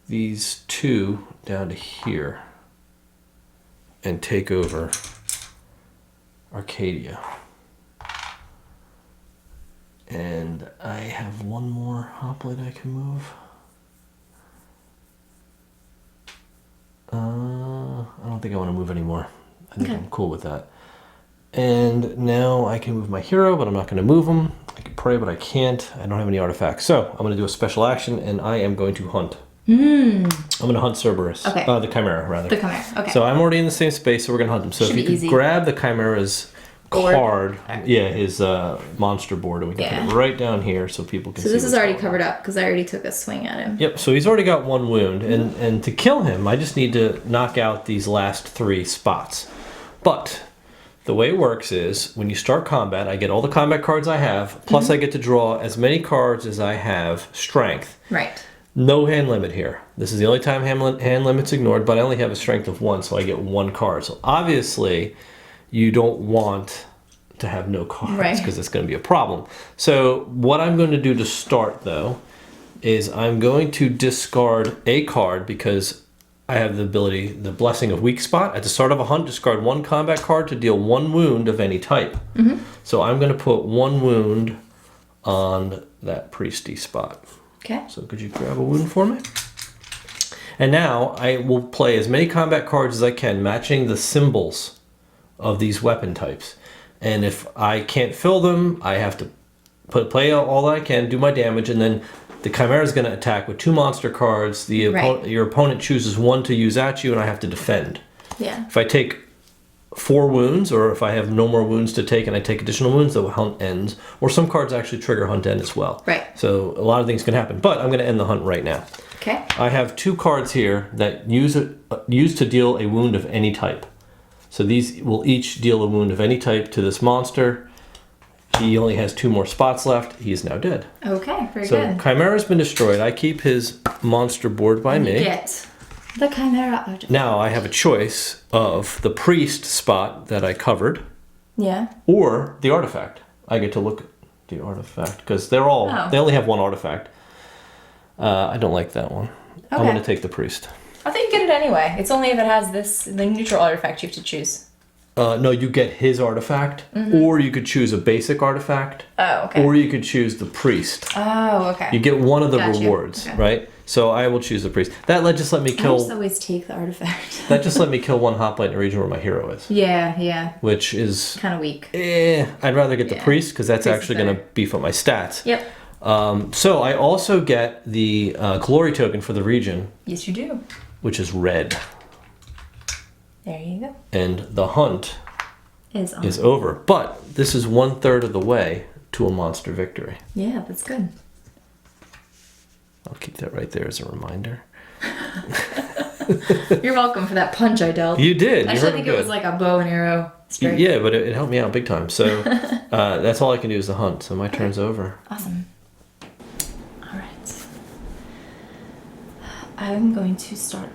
these 2 down to here and take over Arcadia. And I have 1 more hoplite I can move. think I want to move anymore. I think Okay. I'm cool with that. And now I can move my hero, but I'm not going to move him. I can pray, but I can't. I don't have any artifacts. So I'm going to do a special action, and I am going to hunt. I'm going to hunt Cerberus. Okay. The Chimera, rather. The Chimera. Okay. So I'm already in the same space, so we're going to hunt him. So Should if you be could easy. grab the Chimera's Board. card, his monster board, and we can put it right down here so people can see. So this is what's already going on. covered up because I already took a swing at him. Yep, so he's already got 1 wound, and to kill him, I just need to knock out these last 3 spots. But the way it works is, when you start combat, I get all the combat cards I have, plus I get to draw as many cards as I have strength. Right. No hand limit here. This is the only time hand limit's ignored, but I only have a strength of 1, so I get 1 card. So obviously, you don't want to have no cards, Right. because it's going to be a problem. So what I'm going to do to start, though, is I'm going to discard a card because I have the ability, the Blessing of Weak Spot. At the start of a hunt, discard 1 combat card to deal 1 wound of any type. So I'm going to put 1 wound on that priesty spot. Okay. So could you grab a wound for me? And now I will play as many combat cards as I can, matching the symbols of these weapon types. And if I can't fill them, I have to play all that I can, do my damage, and then the Chimera is going to attack with 2 monster cards. Your opponent chooses 1 to use at you, and I have to defend. Yeah. If I take 4 wounds, or if I have no more wounds to take and I take additional wounds, the hunt ends. Or some cards actually trigger hunt end as well. Right. So a lot of things can happen. But I'm going to end the hunt right now. Okay. I have 2 cards here that use to deal a wound of any type. So these will each deal a wound of any type to this monster. He only has 2 more spots left. He is now dead. Okay. Very So good. Chimera's been destroyed. I keep his monster board by me. Get the Chimera. Now I have a choice of the priest spot that I covered, Yeah. or the artifact. I get to look at the artifact because they only have 1 artifact. I don't like that one. I'm Okay. going to take the priest. I think you get it anyway. It's only if it has the neutral artifact you have to choose. No, you get his artifact, or you could choose a basic artifact, Oh, okay. or you could choose the priest. Oh, okay. You get one of the Gotcha. rewards, Okay. right? So I will choose the priest. That just let me I just kill. always take the artifact. That just let me kill 1 hoplite in a region where my hero is, Yeah. which is. Kind of weak. I'd rather get the Yeah. priest because that's Priest is actually going to better. beef up my stats. Yep. So I also get the glory token for the region, Yes, you do. which is red, There you go. and the hunt Is on. is over. But this is 1/3 of the way to a monster victory. Yeah, that's good. I'll keep that right there as a reminder. You're welcome for that punch I dealt. You did. You Actually, heard I think him it was good. like a bow and arrow strike. Yeah, but it helped me out big time. So that's all I can do is the hunt. So my turn's over. Awesome. All right. I'm going to start.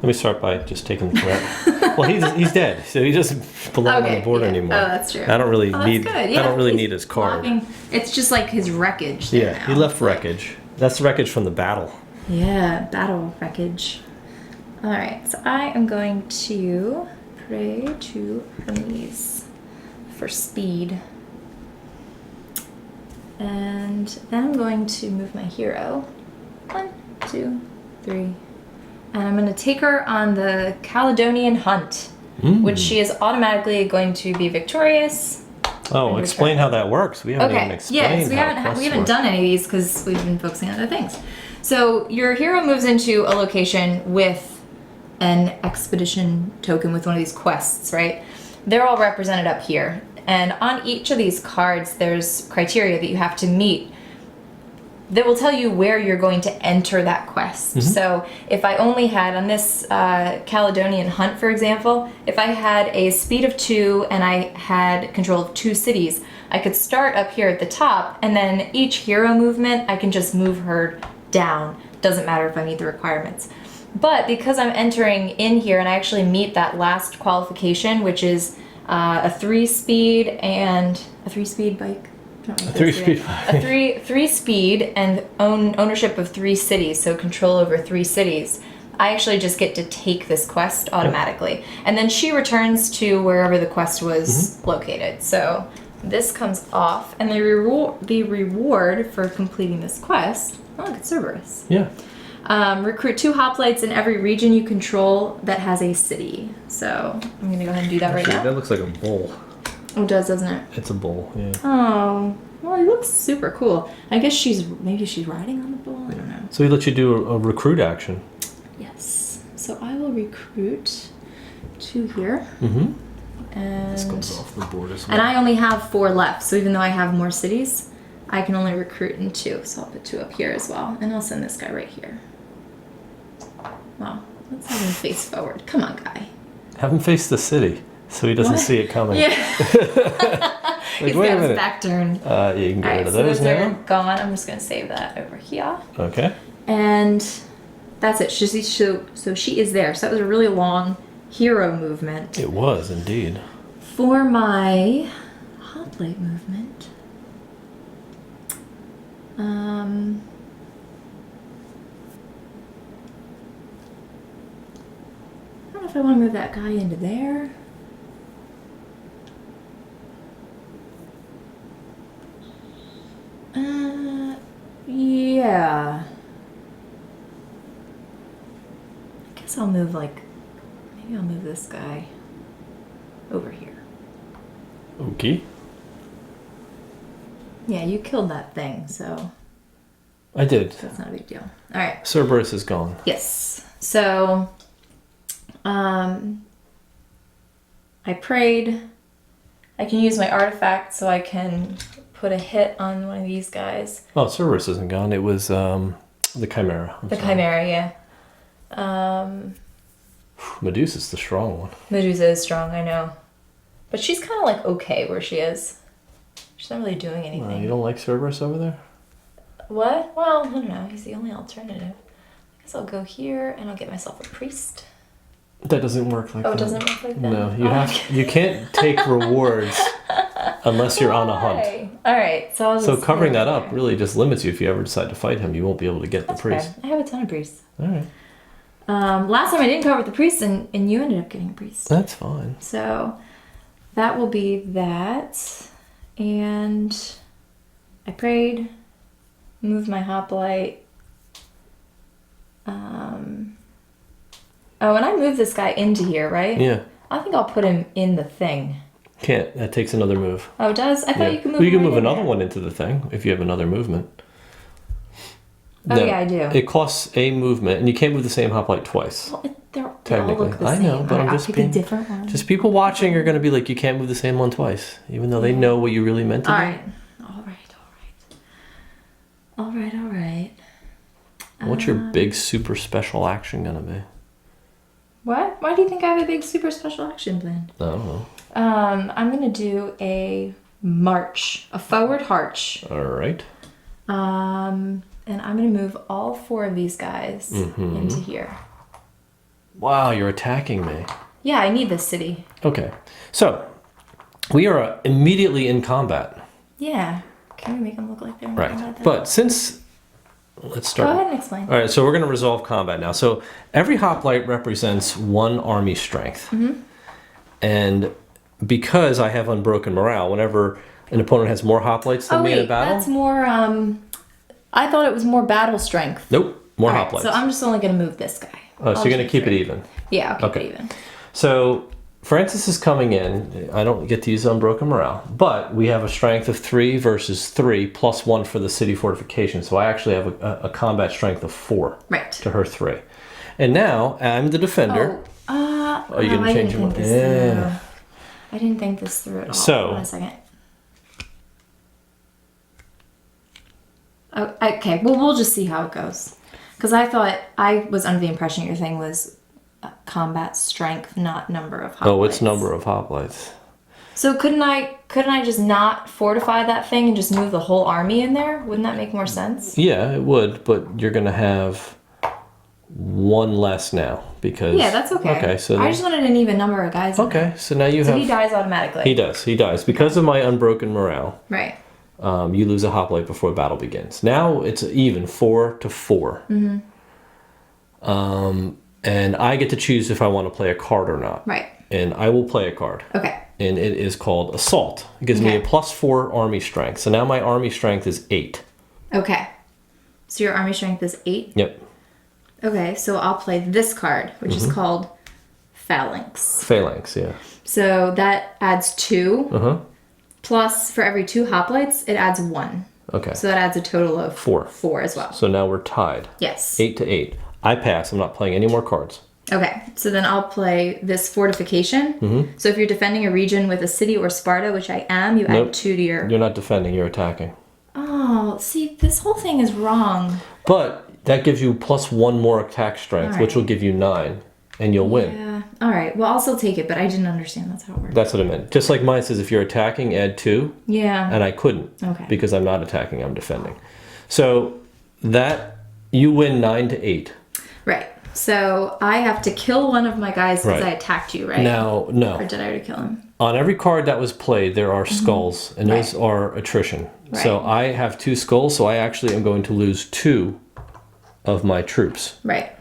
Let me start by just taking the threat. Well, he's dead, so he doesn't belong on the board yeah. anymore. Oh, that's true. I don't really Oh, need. that's good. I Yeah, don't really he's need his card. blocking. It's just like his wreckage. There Yeah, now. he left wreckage. That's the wreckage from the battle. Yeah, battle wreckage. All right, so I am going to pray to Hermes for speed. And then I'm going to move my hero. 1, 2, 3. And I'm going to take her on the Caledonian Hunt, which she is automatically going to be victorious. Oh, Your explain turn. how that works. We haven't even explained Yes, we how haven't quests work. done any of these because we've been focusing on other things. So your hero moves into a location with an expedition token with one of these quests, right? They're all represented up here. And on each of these cards, there's criteria that you have to meet that will tell you where you're going to enter that quest. So if I only had, on this Caledonian Hunt, for example, if I had a speed of 2 and I had control of 2 cities, I could start up here at the top, and then each hero movement, I can just move her down. Doesn't matter if I meet the requirements. But because I'm entering in here and I actually meet that last qualification, which is a 3-speed and a 3-speed bike. A 3-speed bike. A 3 speed and ownership of 3 cities, so control over 3 cities. I actually just get to take this quest automatically. And then she returns to wherever the quest was located. So this comes off, and the reward for completing this quest, oh look, it's Cerberus. Yeah. Recruit 2 hoplites in every region you control that has a city. So I'm gonna go ahead and do that right now. That looks like a bull. Oh, it does, doesn't it? It's a bull, yeah. Oh, well, it looks super cool. I guess maybe she's riding on the bull. I don't know. So he lets you do a recruit action. Yes. So I will recruit 2 here. Mm-hmm. And This goes off the board as well. and I only have 4 left. So even though I have more cities, I can only recruit in 2. So I'll put 2 up here as well, and I'll send this guy right here. Wow. Let's have him face forward. Come on, guy. Have him face the city so he doesn't What? see it coming. Yeah. Like, He's wait got a his minute. back turned. Yeah, you can get rid of those so those are now. gone. I'm just gonna save that over here. Okay. And that's it. So she is there. So that was a really long hero movement. It was indeed. For my hoplite movement, I don't know if I want to move that guy into there. Yeah. I guess I'll move maybe I'll move this guy over here. Okay. Yeah, you killed that thing, so I did. that's not a big deal. All right. Cerberus is gone. Yes. So, I prayed. I can use my artifact so I can put a hit on one of these guys. Oh, Cerberus isn't gone. It was the Chimera. I'm The sorry. Chimera, yeah. Medusa's the strong one. Medusa is strong, I know. But she's kind of like okay where she is. She's not really doing anything. You don't like Cerberus over there? What? Well, I don't know. He's the only alternative. I guess I'll go here and I'll get myself a priest. That doesn't work like that. Oh, it doesn't work like that? No, you can't take rewards unless you're on a hunt. Why? All right, so I'll So just covering go that up there. really just limits you. If you ever decide to fight him, you won't be able to get That's the priest. fair. I have a ton of priests. All right. Last time I didn't cover the priest, and you ended up getting a priest. That's fine. So that will be that. And I prayed, moved my hoplite. Oh, and I moved this guy into here, right? Yeah. I think I'll put him in the thing. Can't. That takes another move. Oh, it does? I thought Yeah. you could move Well, you can him move right in another there. one into the thing if you have another movement. Oh, yeah, I do. It costs a movement, and you can't move the same hoplite twice. Well, they all Technically. look the I same. know, but All I'm right, just I'll pick being- a different one. Just people watching are going to be like, you can't move the same one twice, even though they know what you really meant to All do. right. All right. What's your big super special action going to be? What? Why do you think I have a big super special action plan? I don't know. I'm gonna do a march, a forward march. All right. And I'm gonna move all 4 of these guys into here. Wow, you're attacking me. Yeah, I need this city. Okay. So, we are immediately in combat. Yeah. Can we make them look like they're in Right. combat then? But since... Let's Go start. ahead and explain. All right, so we're going to resolve combat now. So every hoplite represents 1 army strength. And because I have unbroken morale, whenever an opponent has more hoplites than me in a battle... that's more, I thought it was more battle strength. Nope, more All right, hoplites. so I'm just only gonna move this guy. Oh, so you're going to keep it even. Yeah, I'll keep Okay. it even. So Francis is coming in. I don't get to use unbroken morale, but we have a strength of 3 versus 3 plus 1 for the city fortification. So I actually have a combat strength of 4 Right. to her 3. And now I'm the defender. Oh, you gonna I change didn't your think mind? this Yeah. through. I didn't think this through at all. So- Hold on a second. Oh, okay, well, we'll just see how it goes. Because I was under the impression your thing was combat strength, not number of hoplites. Oh, it's number of hoplites. So couldn't I just not fortify that thing and just move the whole army in there? Wouldn't that make more sense? Yeah, it would, but you're going to have 1 less now because... Yeah, that's okay. Okay, so... I just wanted an even number of guys. in there. Okay, so now you So have... he dies automatically. He dies. Because of my unbroken morale, Right. you lose a hoplite before battle begins. Now it's even 4 to 4. And I get to choose if I want to play a card or not. Right. And I will play a card. Okay. And it is called Assault. It gives me a Okay. +4 army strength. So now my army strength is 8. Okay. So your army strength is 8? Yep. Okay, so I'll play this card, which is called Phalanx. Phalanx, yeah. So that adds 2. Uh-huh. Plus, for every 2 hoplites, it adds 1. Okay. So that adds a total of 4. 4 as well. So now we're tied. Yes. 8 to 8. I pass. I'm not playing any more cards. Okay, so then I'll play this fortification. So if you're defending a region with a city or Sparta, which I am, you add 2 to your... You're not defending, you're attacking. Oh, see, this whole thing is wrong. But that gives you plus 1 more attack strength, which will give you 9, and you'll win. Yeah. All right, well, I'll still take it, but I didn't understand that's how it works. That's what I meant. Just like mine says, if you're attacking, add 2. Yeah. And I couldn't. Okay. Because I'm not attacking, I'm defending. So that, you win 9 to 8. Right. So I have to kill one of my guys because I attacked you, right? Now, no. Or did I already kill him? On every card that was played, there are skulls, and those are attrition. Right. So I have 2 skulls, so I actually am going to lose 2 of my troops. Right.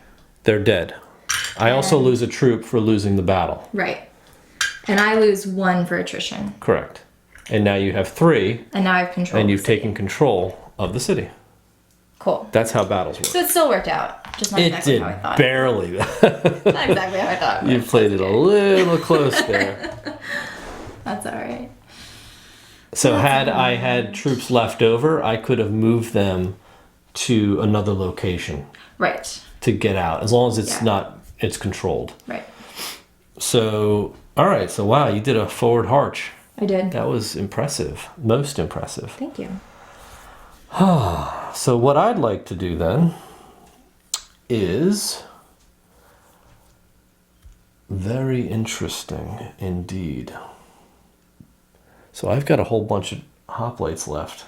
They're dead. I also lose a troop for losing the battle. Right. And I lose 1 for attrition. Correct. And now you have 3. And now I have control. And you've taken control of the city. Cool. That's how battles work. So it still worked out. Just not exactly how I thought. Barely. Not exactly how I thought. You played it a little close there. That's all right. So had I had troops left over, I could have moved them to another location. Right. To get out, as long as it's it's controlled. Right. So, all right. So, wow, you did a forward arch. I did. That was impressive. Most impressive. Thank you. So what I'd like to do then is very interesting indeed. So I've got a whole bunch of hoplites left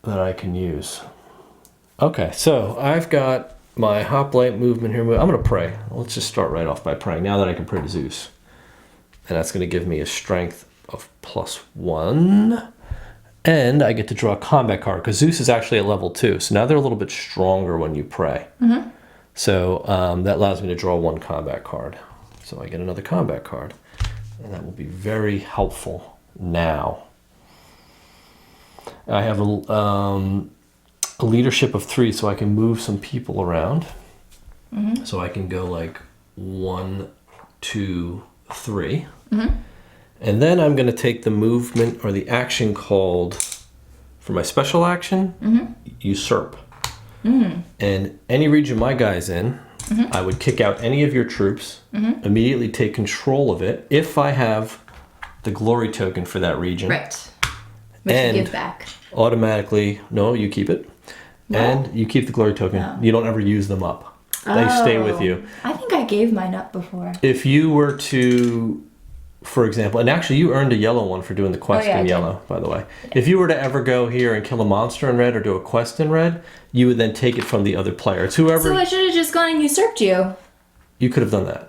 that I can use. Okay, so I've got my Hoplite Movement here. I'm going to pray. Let's just start right off by praying now that I can pray to Zeus. And that's going to give me a strength of +1. And I get to draw a combat card because Zeus is actually at level 2. So now they're a little bit stronger when you pray. So that allows me to draw 1 combat card. So I get another combat card. And that will be very helpful now. I have a leadership of 3, so I can move some people around. So I can go like 1, 2, 3. And then I'm going to take the movement or the action called, for my special action, usurp. And any region my guy's in, I would kick out any of your troops, immediately take control of it if I have the glory token for that region. Right. Which and you give back. Automatically, no, you keep it. No. And you keep the glory token. No. You don't ever use them up. They stay with you. I think I gave mine up before. If you were to, for example, and actually you earned a yellow one for doing the quest in yellow, by the way. If you were to ever go here and kill a monster in red or do a quest in red, you would then take it from the other player. It's whoever. So I should have just gone and usurped you. You could have done that.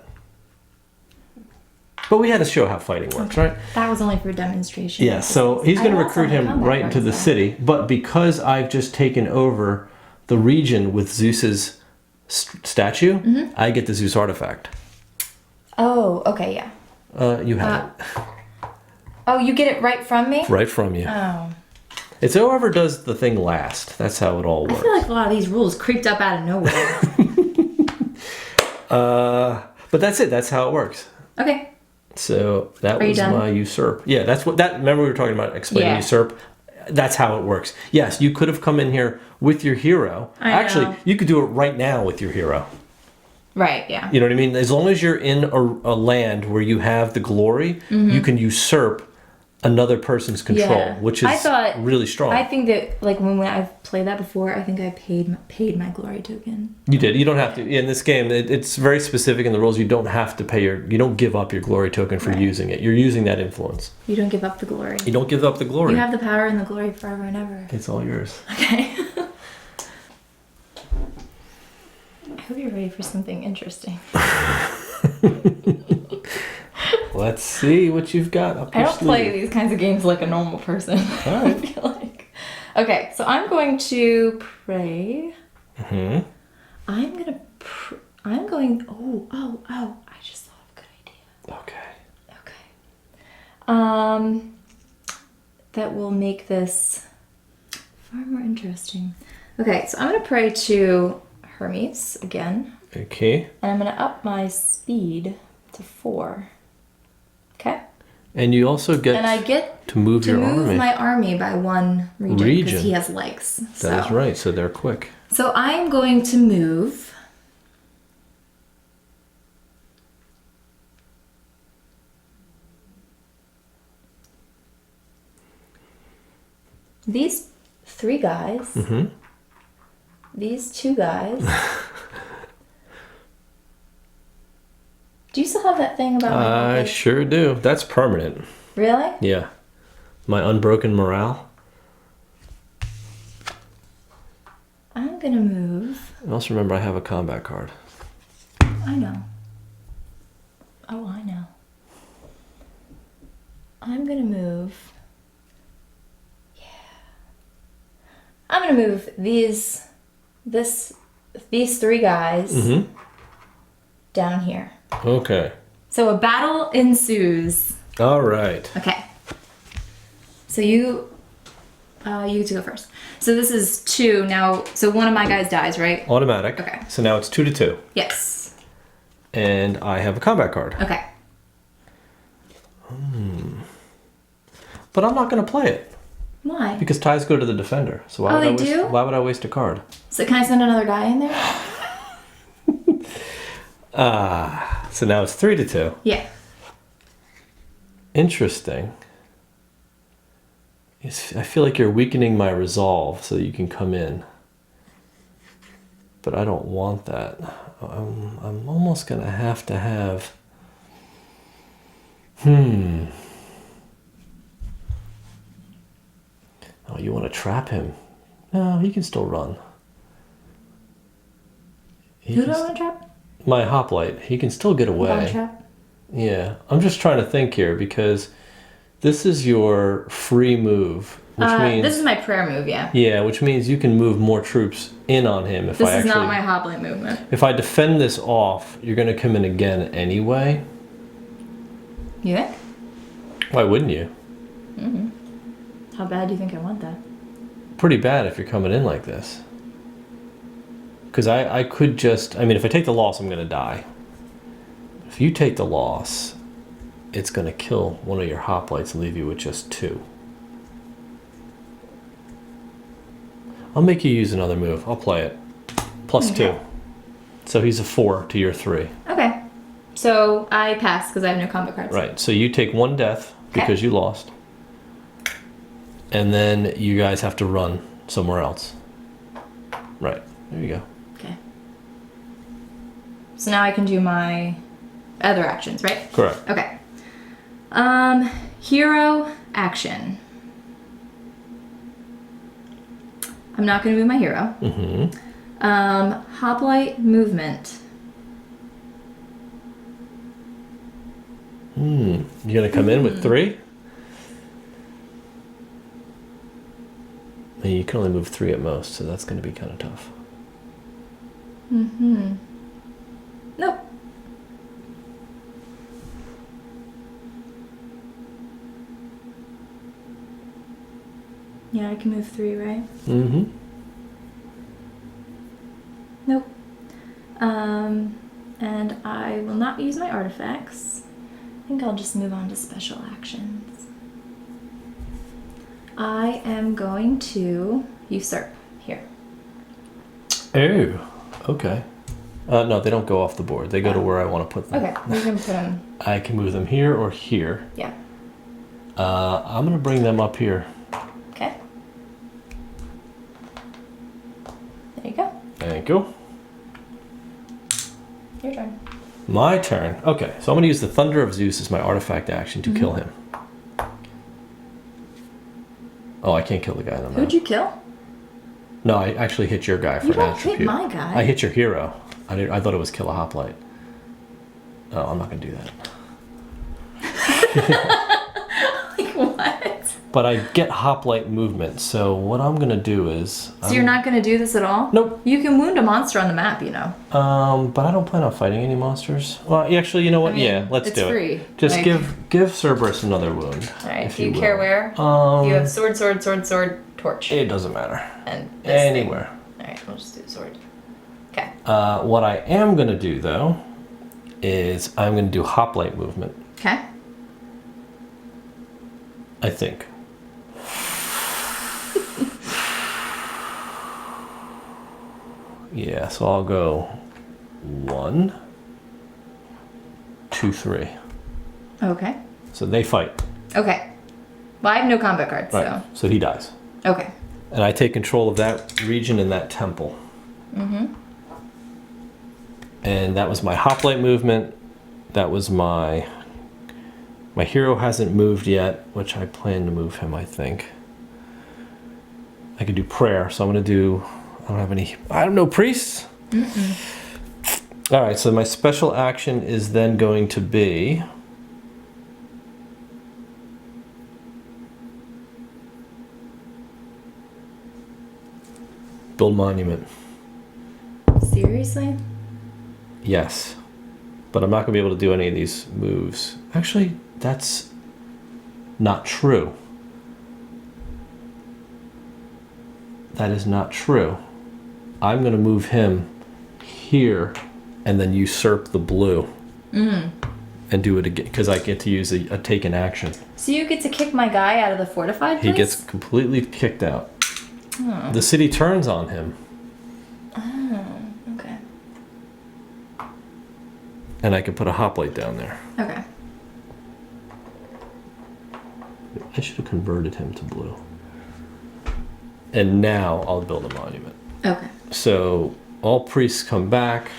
But we had to show how fighting works, right? That was only for demonstration. Yeah, so he's going to recruit him right into the city. But because I've just taken over the region with Zeus's statue, I get the Zeus artifact. Oh, okay, yeah. You have it. Oh, you get it right from me? Right from you. Oh. It's whoever does the thing last. That's how it all works. I feel like a lot of these rules creeped up out of nowhere. But that's it. That's how it works. Okay. So that was my usurp. Yeah, that's what that. Remember we were talking about explaining usurp. That's how it works. Yes, you could have come in here with your hero. Actually, you could do it right now with your hero. Right. Yeah. You know what I mean? As long as you're in a land where you have the glory, you can usurp another person's control, which is really strong. I think that like when I've played that before, I think I paid my glory token. You did. You don't have to. In this game, it's very specific in the rules. You don't have to pay you don't give up your glory token for using it. You're using that influence. You don't give up the glory. You don't give up the glory. You have the power and the glory forever and ever. It's all yours. Okay. I hope you're ready for something interesting. Let's see what you've got up your sleeve. I don't play these kinds of games like a normal person. All right. I feel like. Okay, so I'm going to pray. I'm going. Oh! I just thought of a good idea. Okay. That will make this far more interesting. Okay, so I'm going to pray to Hermes again. Okay. And I'm going to up my speed to 4. Okay? And you also get, and I get to move your army. my army by 1 region because he has legs. That is right, so they're quick. So I am going to move these 3 guys, these 2 guys. Do you still have that thing about my I sure do. That's permanent. Really? Yeah. My unbroken morale. I'm gonna move. And also remember I have a combat card. I know. Oh, I know. I'm gonna move. Yeah. I'm gonna move these 3 guys down here. Okay. So a battle ensues. All right. Okay. So you get to go first. So this is 2 now. So one of my guys dies, right? Automatic. Okay. So now it's 2 to 2. Yes. And I have a combat card. Okay. But I'm not going to play it. Why? Because ties go to the defender. So why would I waste a card? So can I send another guy in there? So now it's 3 to 2. Yeah. Interesting. I feel like you're weakening my resolve so that you can come in. But I don't want that. I'm almost going to have... Oh, you want to trap him? No, he can still run. Who do I want to trap? My hoplite. He can still get away. Trap? Yeah. I'm just trying to think here because this is your free move. Which means, this is my prayer move, yeah. Yeah, which means you can move more troops in on him if this is not my Hoplite movement. If I defend this off, you're going to come in again anyway. You think? Why wouldn't you? How bad do you think I want that? Pretty bad if you're coming in like this. Because I could just... I mean, if I take the loss, I'm going to die. If you take the loss, it's going to kill one of your hoplites and leave you with just 2. I'll make you use another move. I'll play it. Plus 2. So he's a 4 to your 3. Okay. So I pass because I have no combat cards. Right. So you take 1 death because you lost. And then you guys have to run somewhere else. Right. There you go. Okay. So now I can do my other actions, right? Correct. Okay. Hero action. I'm not going to move my hero. Hoplite movement. You're going to come in with 3? And you can only move 3 at most, so that's going to be kind of tough. Nope. Yeah, I can move 3, right? Nope. And I will not use my artifacts. I think I'll just move on to special actions. I am going to usurp here. Oh, okay. No, they don't go off the board. They go to where I want to put them. Okay, we can put them. I can move them here or here. Yeah. I'm going to bring them up here. Okay. There you go. Thank you. Your turn. My turn. Okay, so I'm going to use the Thunder of Zeus as my artifact action to kill him. Oh, I can't kill the guy on the map. Who'd you kill? No, I actually hit your guy for You an don't attribute. hit my guy. I hit your hero. I thought it was kill a hoplite. Oh, I'm not going to do that. Like what? But I get hoplite movement, so what I'm going to do is... So you're not going to do this at all? Nope. You can wound a monster on the map, you know. But I don't plan on fighting any monsters. Well, actually, you know what? I mean, yeah, let's do free. it. Just Like... give Cerberus another wound. Alright, if care where? You have sword, torch. It doesn't matter. And anywhere. Alright, we'll just do the sword. Okay. What I am going to do, though, is I'm going to do Hoplite Movement, Okay. I think. Yeah, so I'll go 1, 2, 3. Okay. So they fight. Okay. Well, I have no combat cards, Right. So he dies. so. Okay. And I take control of that region and that temple. Mm-hmm. And that was my Hoplite Movement. That was my hero hasn't moved yet, which I plan to move him, I think. I could do prayer, so I'm going to do... I don't know priests? Mm-mm. Alright, so my special action is then going to be... build monument. Seriously? Yes. But I'm not going to be able to do any of these moves. Actually, that's not true. That is not true. I'm going to move him here and then usurp the blue. And do it again, because I get to use a taken action. So you get to kick my guy out of the fortified place? He gets completely kicked out. Oh. The city turns on him. Oh, okay. And I can put a hoplite down there. Okay. I should have converted him to blue. And now I'll build a monument. Okay. So all priests come back.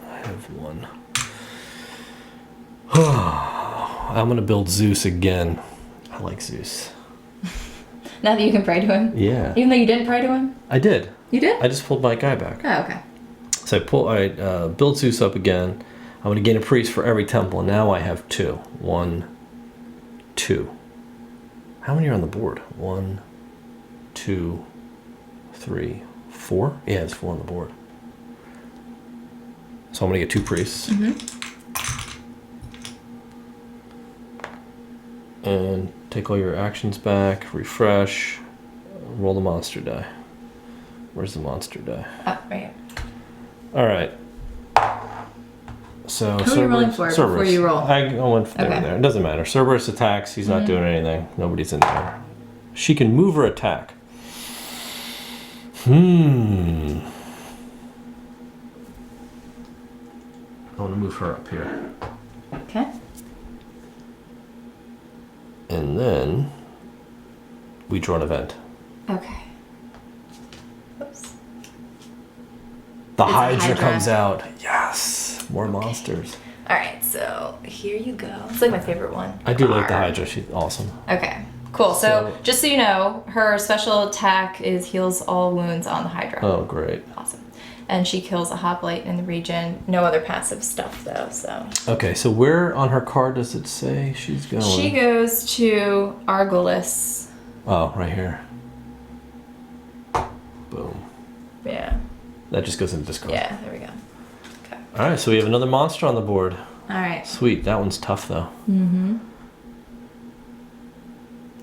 I have one. I'm going to build Zeus again. I like Zeus. Now that you can pray to him? Yeah. Even though you didn't pray to him? I did. You did? I just pulled my guy back. Oh, okay. So I build Zeus up again. I'm going to gain a priest for every temple. And now I have 2. 1, 2. How many are on the board? 1, 2, 3, 4? Yeah, there's 4 on the board. So I'm going to get 2 priests. And take all your actions back, refresh, roll the monster die. Where's the monster die? Oh, right here. Alright. So Who are you rolling for before you roll? I went there Okay. and there. It doesn't matter. Cerberus attacks. He's not doing anything. Nobody's in there. She can move or attack. I want to move her up here. Okay. And then we draw an event. Okay. Oops. The It's a Hydra Hydra. comes out. Yes. More monsters. Alright, so here you go. It's like my favorite one. I do like the Arr. Hydra. She's awesome. Okay. Cool. So just so you know, her special attack is heals all wounds on the Hydra. Oh, great. Awesome. And she kills a hoplite in the region. No other passive stuff though, so. Okay, so where on her card does it say she's going? She goes to Argolis. Oh, right here. Boom. Yeah. That just goes into discard. Yeah, there we go. Okay. Alright, so we have another monster on the board. Alright. Sweet, that one's tough though. Mm-hmm.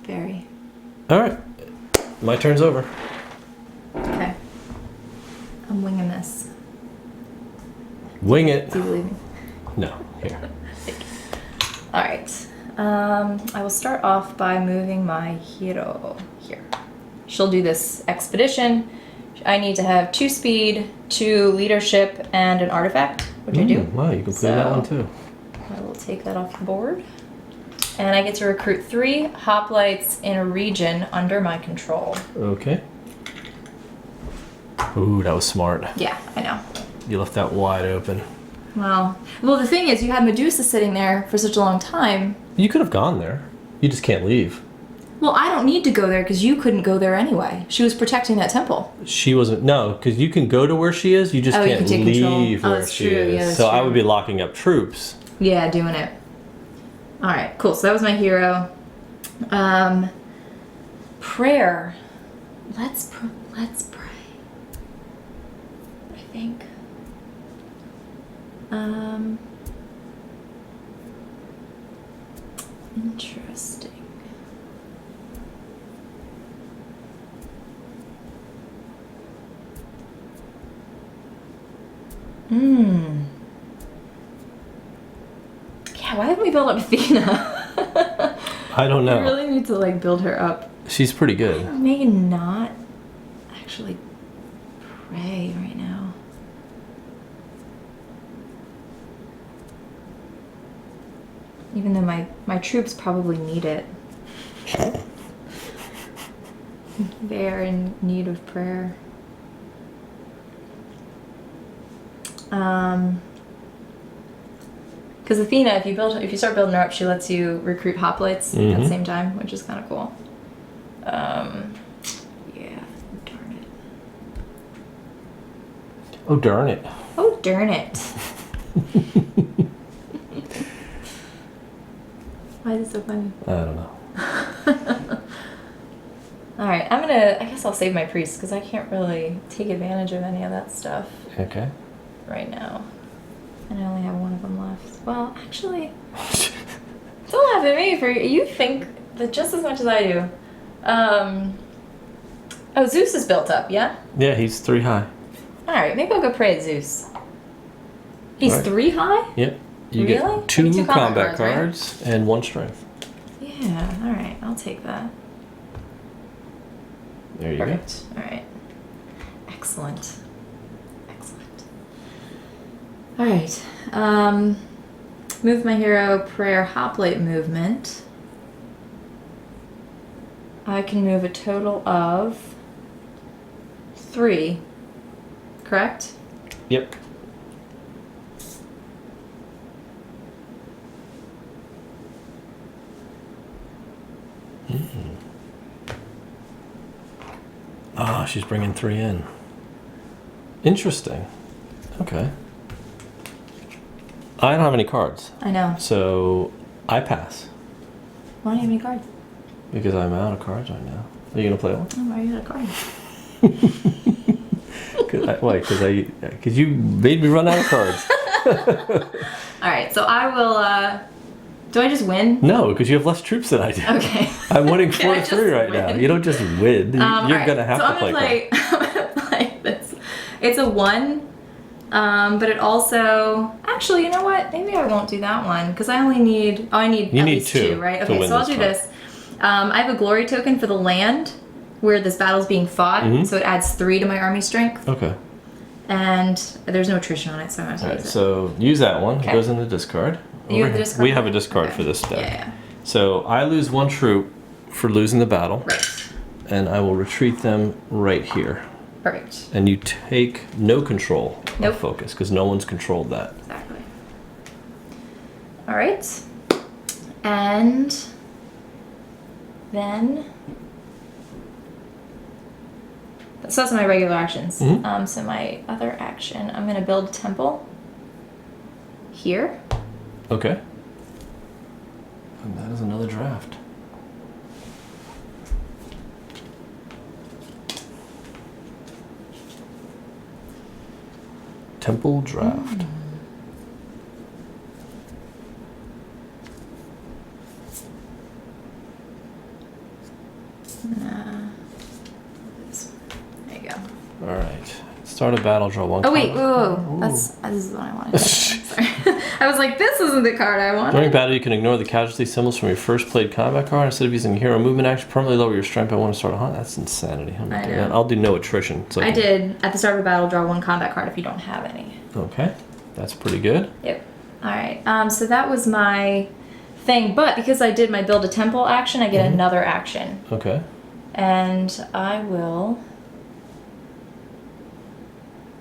Very. Alright, my turn's over. Okay. I'm winging this. Wing it. Do you believe me? No, here. Alright. I will start off by moving my hero here. She'll do this expedition. I need to have 2 speed, 2 leadership, and an artifact, which I do. Wow, you can play that So- one too. I will take that off the board. And I get to recruit 3 hoplites in a region under my control. Okay. Ooh, that was smart. Yeah, I know. You left that wide open. Well, the thing is, you had Medusa sitting there for such a long time. You could have gone there. You just can't leave. Well, I don't need to go there because you couldn't go there anyway. She was protecting that temple. She wasn't. No, because you can go to where she is. You just Oh, you can't can take control. leave Oh, where that's she true. is. Yeah, that's so I true. would be locking up troops. Yeah, doing it. All right, cool. So that was my hero. Prayer. Let's pray. I think. Interesting. Yeah, why didn't we build up Athena? I don't know. We really need to like build her up. She's pretty good. I may not actually pray right now. Even though my troops probably need it. They are in need of prayer. Because Athena, if you start building her up, she lets you recruit hoplites at the same time, which is kind of cool. Yeah, darn it. Oh, darn it. Oh, darn it. Why is it so funny? I don't know. Alright, I guess I'll save my priest because I can't really take advantage of any of that stuff Okay. right now. And I only have one of them left. Well, actually, don't laugh at me for you think that just as much as I do. Oh, Zeus is built up, yeah? Yeah, he's 3 high. Alright, maybe I'll go pray at Zeus. He's Right. 3 high? Yep. You Really? get 2 Two combat right? cards and 1 strength. Yeah, alright, I'll take that. There you Perfect. Alright. Excellent. Excellent. Alright. Move my hero prayer Hoplite Movement. I can move a total of 3. Correct? go. Yep. Ah, she's bringing 3 in. Interesting. Okay. I don't have any cards, I know. so I pass Why don't you have any cards? because I'm out of cards right now. Are you gonna play one? Oh, why are you out of cards? Why? Because you made me run out of cards. Alright, so I will, do I just win? No, because you have less troops than I do. Okay. I'm winning Can I 4 to 3 just right now. win? You don't just win. You're Alright, gonna have so to I'm play gonna cards. I'm gonna play this. It's a 1, but it also actually, you know what? Maybe I won't do that one because I only need I need You at need least 2 2, right? to Okay, win so I'll this do fight. this. I have a glory token for the land where this battle's being fought, so it adds 3 to my army strength, Okay. and there's no attrition on it, so I'm not All gonna right. use it. So use that one. Okay. It goes in the discard. You have Over the here. discard? We have a discard Okay. for this deck. Yeah. So I lose 1 troop for losing the battle, Right. and I will retreat them right here. Perfect. And you take no control Nope. of focus because no one's controlled that. Exactly. All right. And then, so that's my regular actions. Mhm. So my other action, I'm gonna build a temple here. Okay. And that is another draft. Temple draft. There you go. All right. Start a battle. Draw 1 Oh wait, card. whoa. This is what I wanted. Sorry. I was like, this isn't the card I wanted. During battle, you can ignore the casualty symbols from your first played combat card. Instead of using hero movement action, permanently lower your strength by 1 to start a hunt. That's insanity. I'm not I doing know. that. I'll do no attrition. So I did at the start of a battle draw 1 combat card if you don't have any. Okay. That's pretty good. Yep. All right. So that was my thing, but because I did my build a temple action, I get another action, Okay. and I will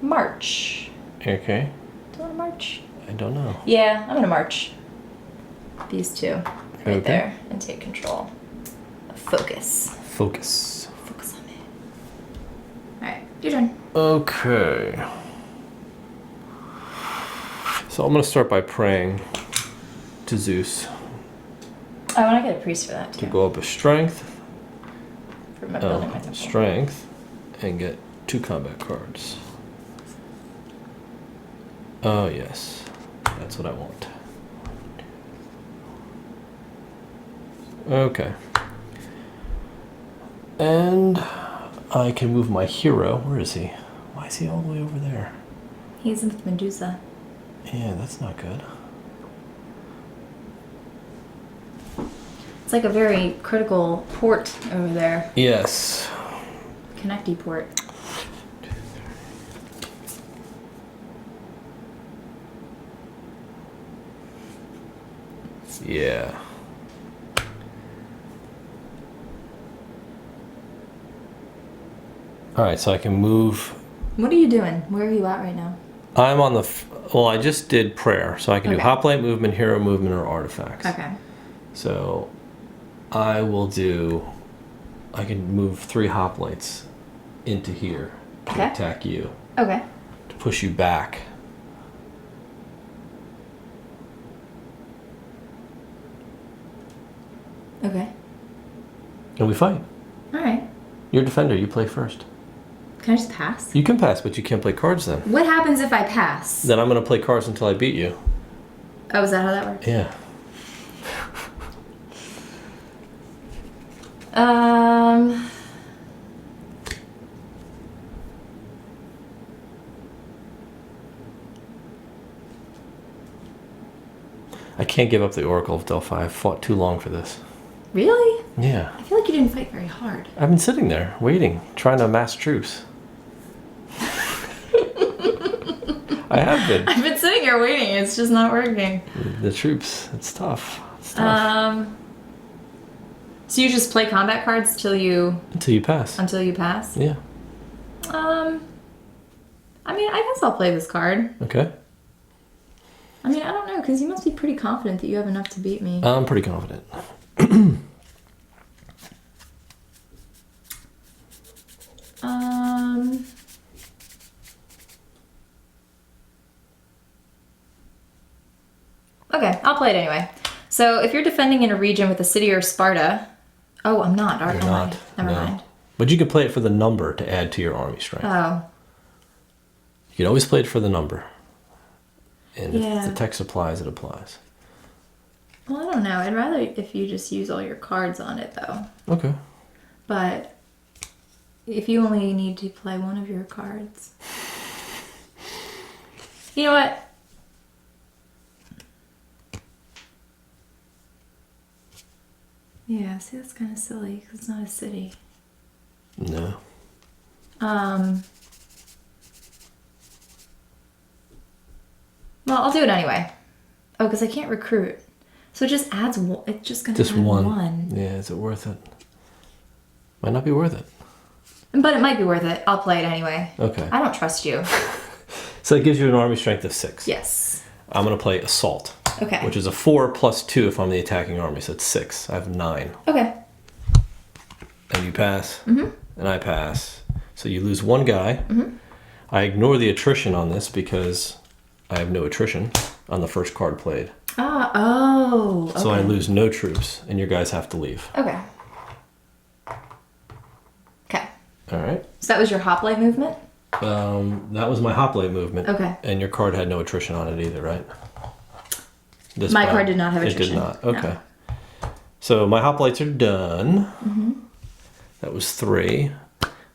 march. Okay. Do you want to march? I don't know. Yeah, I'm gonna march. These 2 right Okay. there and take control. Focus. Focus. Focus on me. All right, your turn. Okay. So I'm going to start by praying to Zeus I want to get a priest for that to too. go up a strength, For my building my temple. strength, and get 2 combat cards. Oh yes, that's what I want. Okay. And I can move my hero. Where is he? Why is he all the way over there? He's with Medusa. Yeah, that's not good. It's like a very critical port over there. Yes. Connecty port. Yeah. All right, so I can move. What are you doing? Where are you at right now? I'm on the. Well, I just did prayer, so I can do Okay. Hoplite Movement, Hero Movement, or Artifacts. Okay. So I will do. I can move 3 Hoplites into here to Okay. attack you, Okay. to push you back. Okay. And we fight. All right. You're defender, you play first. Can I just pass? You can pass, but you can't play cards then. What happens if I pass? Then I'm going to play cards until I beat you. Oh, is that how that works? Yeah. I can't give up the Oracle of Delphi. I've fought too long for this. Really? Yeah. I feel like you didn't fight very hard. I've been sitting there, waiting, trying to amass troops. I have been. I've been sitting here waiting. It's just not working. The troops, it's tough. It's tough. So you just play combat cards Until you pass. until you pass? Yeah. I mean, I guess I'll play this card. Okay. I mean, I don't know, because you must be pretty confident that you have enough to beat me. I'm pretty confident. Okay, I'll play it anyway. So if you're defending in a region with a city or Sparta... Oh, I'm not. You're not. Never No. mind. But you can play it for the number to add to your army strength. Oh. You can always play it for the number. And Yeah. if the text applies, it applies. Well, I don't know. I'd rather if you just use all your cards on it, though. Okay. But if you only need to play one of your cards... You know what? Yeah, see, that's kind of silly, because it's not a city. No. Well, I'll do it anyway. Oh, because I can't recruit. So it just adds one. It's just going to Just add one. Yeah, is it worth it? Might not be worth it. But it might be worth it. I'll play it anyway. Okay. I don't trust you. So it gives you an army strength of 6. Yes. I'm going to play Assault. Okay. Which is a 4 plus 2 if I'm the attacking army, so it's 6. I have 9. Okay. And you pass. And I pass. So you lose 1 guy. I ignore the attrition on this because I have no attrition on the first card played. Oh. Okay. So I lose no troops, and your guys have to leave. Okay. Okay. All right. So that was your Hoplite movement? That was my Hoplite movement. Okay. And your card had no attrition on it either, right? This My card did not have attrition. It did not. Okay. So my Hoplites are done. That was 3.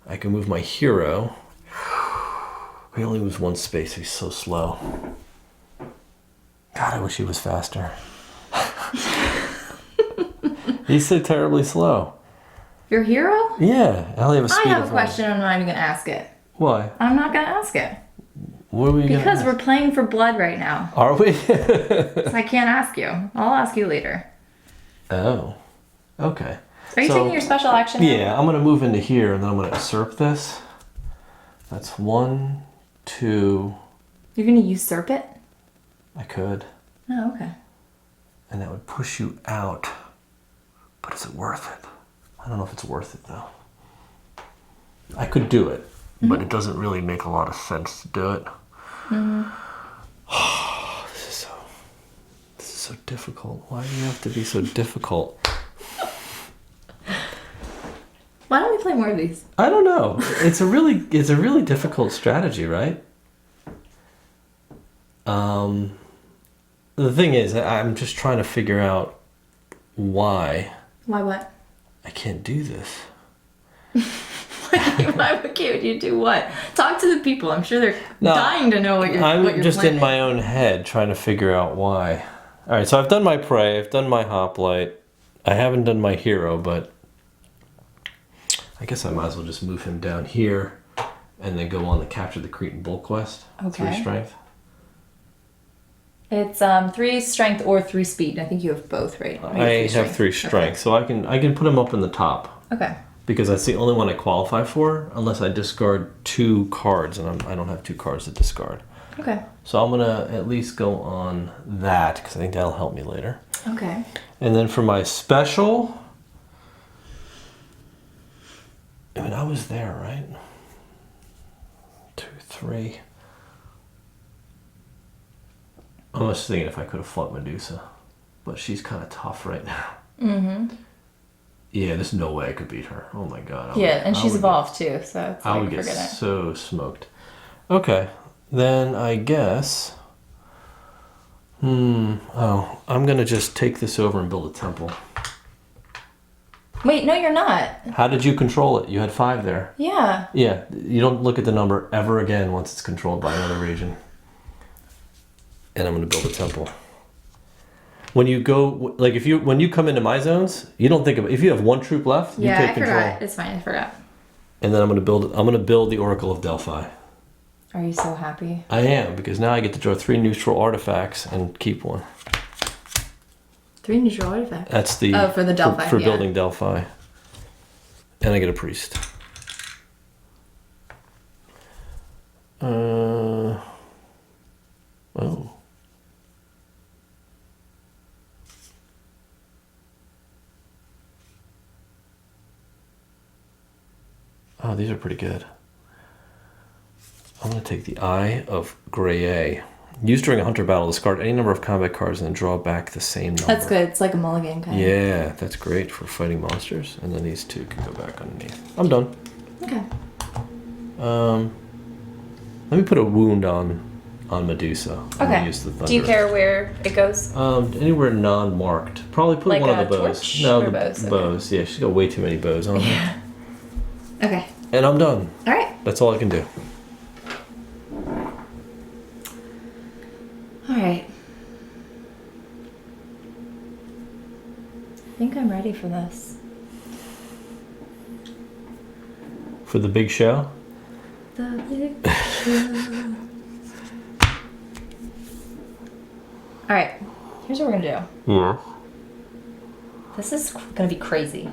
I can move my hero. We only lose 1 space. He's so slow. God, I wish he was faster. He's so terribly slow. Your hero? Yeah, I only have a speed I have of a question. I'm not even going to ask it. Why? I'm not going to ask it. What are we gonna Because ask? we're playing for blood right now. Are we? So I can't ask you. I'll ask you later. Oh. Okay. Are you taking your special action now? Yeah, I'm gonna move into here and then I'm gonna usurp this. That's 1, 2. You're going to usurp it? I could. Oh, okay. And that would push you out. But is it worth it? I don't know if it's worth it though. I could do it, but it doesn't really make a lot of sense to do it. This is so difficult. Why do you have to be so difficult? Why don't we play more of these? I don't know. It's a really difficult strategy, right? The thing is, I'm just trying to figure out why Why what? I can't do this. Okay, would you do what? Talk to the people. I'm sure they're dying to know what you're I'm what you're just planning. in my own head trying to figure out why. All right, so I've done my prey. I've done my hoplite. I haven't done my hero, but I guess I might as well just move him down here and then go on to capture the Cretan bull quest. Okay. 3 strength. It's 3 strength or 3 speed. I think you have both, right? I have 3 strength, so I can put him up in the top. Okay. Because that's the only one I qualify for, unless I discard 2 cards, and I don't have 2 cards to discard. Okay. So I'm gonna at least go on that because I think that'll help me later. Okay. And then for my special, I mean, I was there, right? 2, 3. I was thinking if I could have fought Medusa, but she's kind of tough right now. Mm-hmm. Yeah, there's no way I could beat her. Oh my god. And she's evolved too, so it's I like, would get forget it. so smoked. Okay, then I guess. Oh, I'm gonna just take this over and build a temple. Wait, no, you're not. How did you control it? You had 5 there. Yeah. Yeah, you don't look at the number ever again once it's controlled by another region. And I'm gonna build a temple. When you go, like when you come into my zones, you don't think of, if you have 1 troop left, you take control. Forgot. It's fine, I forgot. And then I'm gonna build the Oracle of Delphi. Are you so happy? I am, because now I get to draw 3 neutral artifacts and keep 1. 3 neutral artifacts. That's the for the Delphi. for building Delphi. And I get a priest. Oh. Oh, these are pretty good. I'm going to take the Eye of Grey. Used during a hunter battle, discard any number of combat cards and then draw back the same number. That's good. It's like a mulligan kind of. Yeah, that's great for fighting monsters. And then these 2 can go back underneath. I'm done. Okay. Let me put a wound on Medusa. Okay. Use the thunder. Do you care where it goes? Anywhere non-marked. Probably put Like one of a the bows. torch No, or the bows? Okay. bows. Yeah, she's got way too many bows on her. Yeah. Okay. And I'm done. All right. That's all I can do. All right. I think I'm ready for this. For the big show? The big show. All right. Here's what we're gonna do. Yeah. This is gonna be crazy.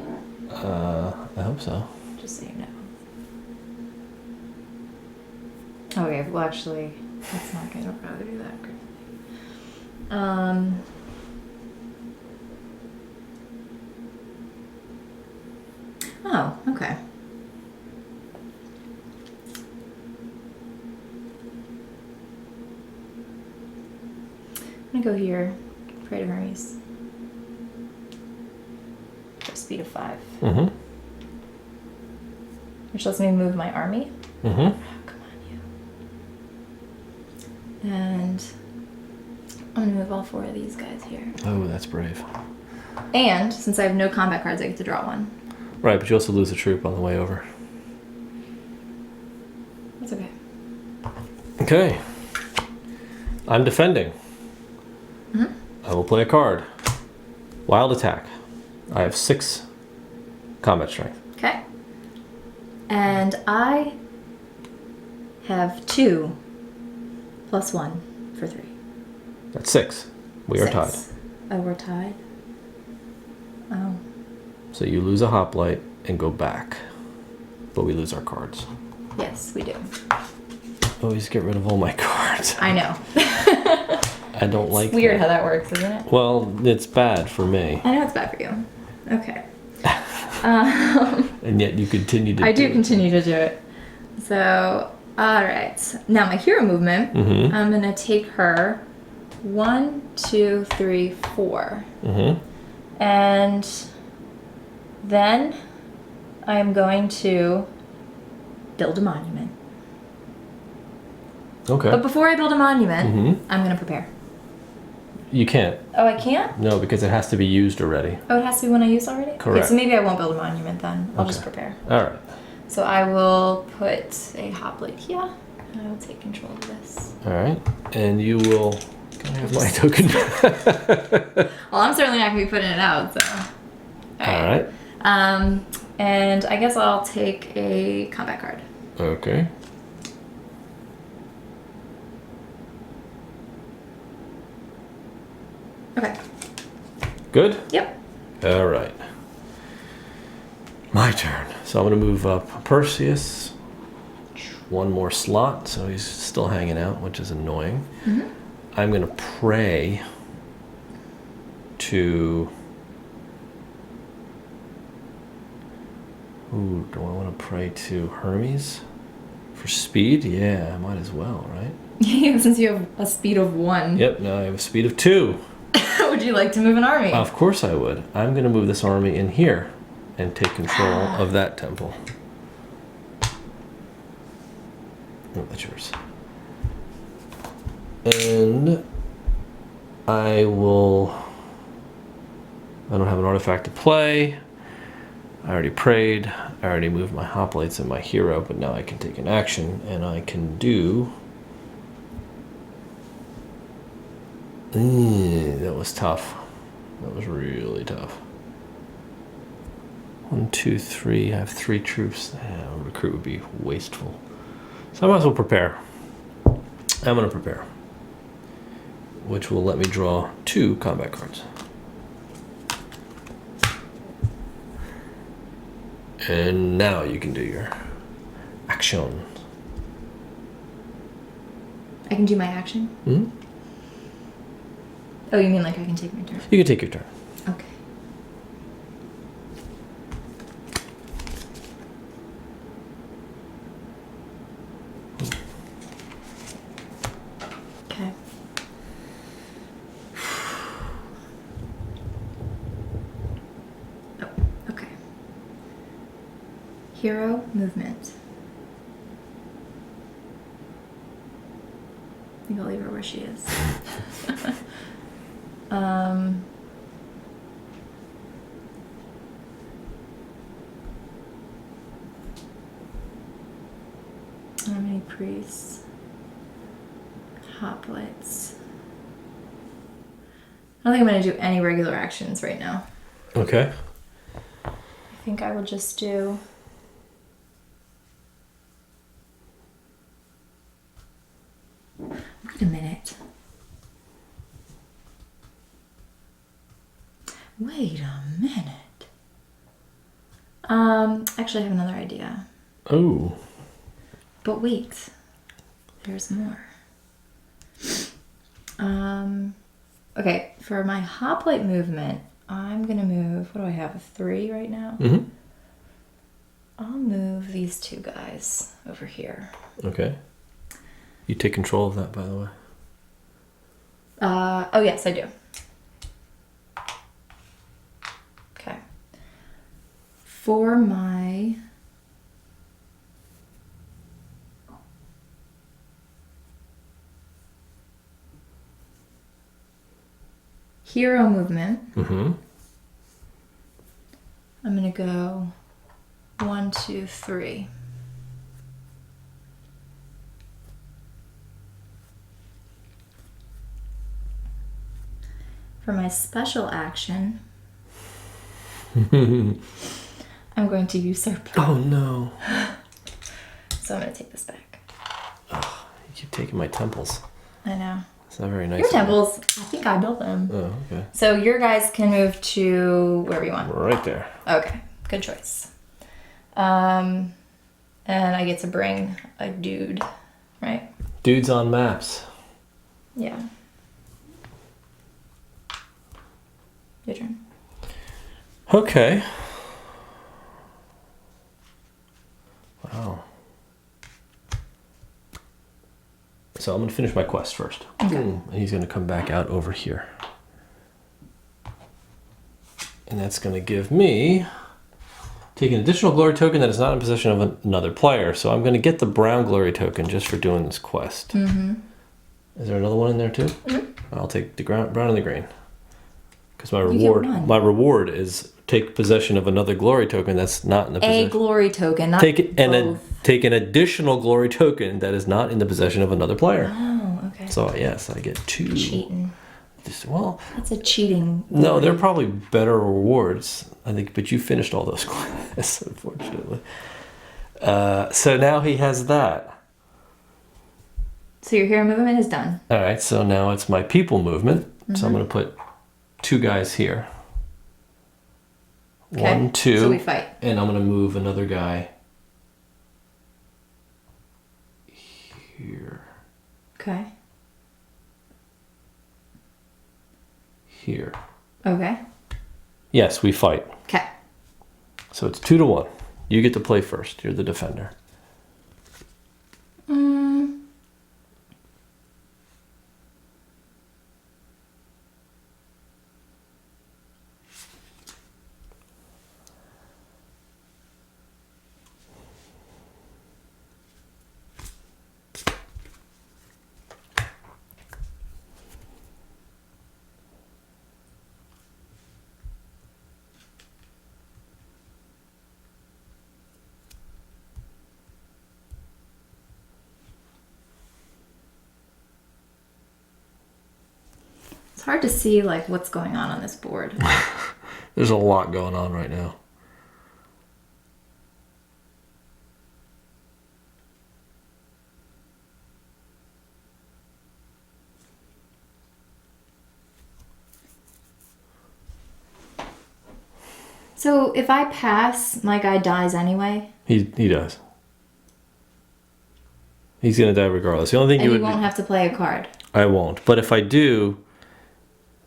I hope so. Just so you know. Okay, well actually, it's not gonna probably do that crazy. Oh, okay. I'm gonna go here, pray to Hermes. For speed of 5. Mm-hmm. Which lets me move my army. Mm-hmm. Oh, come on, you. And I'm gonna move all 4 of these guys here. Oh, that's brave. And since I have no combat cards, I get to draw 1. Right, but you also lose a troop on the way over. That's okay. Okay. I'm defending. Mm-hmm. I will play a card. Wild attack. I have 6 combat strength. Okay. And I have 2 plus 1 for 3. That's 6. We are 6. tied. Oh, we're tied? Oh. So you lose a hoplite and go back. But we lose our cards. Yes, we do. Always get rid of all my cards. I know. I don't like It's weird that. how that works, isn't it? Well, it's bad for me. I know it's bad for you. Okay. And yet you continue to I do it. continue to do it. So, alright. Now my hero movement, Mm-hmm. I'm going to take her 1, 2, 3, 4. Mm-hmm. And then I'm going to build a monument. Okay. But before I build a monument, Mm-hmm. I'm going to prepare. You can't. Oh, I can't? No, because it has to be used already. Oh, it has to be one I used already? Okay, Correct. so maybe I won't build a monument then. I'll just Okay. prepare. All right. So I will put a hoplite here, and I will take control of this. All right, and you will. Can I have my token? Well, I'm certainly not gonna be putting it out, so. All right. And I guess I'll take a combat card. Okay. Okay. Good? Yep. All right. My turn. So I'm going to move up Perseus one more slot, so he's still hanging out, which is annoying. Mm-hmm. I'm going to pray to... Ooh, do I want to pray to Hermes? For speed? Yeah, I might as well, right? Yeah, since you have a speed of 1. Yep, now I have a speed of 2. Would you like to move an army? Of course I would. I'm going to move this army in here and take control of that temple. Oh, that's yours. And I will... I don't have an artifact to play. I already prayed. I already moved my hoplites and my hero, but now I can take an action and I can do... that was tough. That was really tough. 1, 2, 3. I have 3 troops. Recruit would be wasteful. So I might as well prepare. I'm going to prepare. Which will let me draw 2 combat cards. And now you can do your action. I can do my action? Hmm? Oh, you mean like I can take my turn? You can take your turn. Okay. Okay. Oh, okay. Hero movement. I think I'll leave her where she is. How many priests? Hoplites. I don't think I'm going to do any regular actions right now. Okay. I think I will just do... Wait a minute. Wait a minute. Actually I have another idea. Oh. But wait. There's more. Okay, for my hoplite movement, I'm gonna move, what do I have, a 3 right now? Mm-hmm. I'll move these 2 guys over here. Okay. You take control of that, by the way. Oh yes, I do. Okay. For my hero movement, Mm-hmm. I'm gonna go 1, 2, 3. For my special action, I'm going to usurp. Oh no. So I'm going to take this back. Oh, you keep taking my temples. I know. It's not very nice. Your temples, I think I built them. Oh, okay. So your guys can move to wherever you want. Right there. Okay, good choice. And I get to bring a dude, right? Dudes on maps. Yeah. Your turn. Okay. Wow. So I'm going to finish my quest first. Okay. And he's going to come back out over here. And that's going to give me... Take an additional glory token that is not in possession of another player. So I'm going to get the brown glory token just for doing this quest. Mm-hmm. Is there another one in there too? Mm-hmm. I'll take the brown and the green. Because my You get reward, one. my reward is take possession of another glory token that's not in the A possession. glory token, not Take it both. take an additional glory token that is not in the possession of another player. Oh, okay. So yes, I get 2. Cheating. Well, That's a cheating. no, they're probably better rewards, I think. But you finished all those quests, unfortunately. So now he has that. So your hero movement is done. All right, so now it's my people movement. So I'm going to put 2 guys here. Okay. 1, 2. So we fight. And I'm going to move another guy here. Okay. Here. Okay. Yes, we fight. Okay. So it's 2 to 1. You get to play first. You're the defender. It's hard to see like what's going on this board. There's a lot going on right now. So if I pass, my guy dies anyway, He does. He's gonna die regardless. The only thing and you you would won't have to play a card. I won't. But if I do,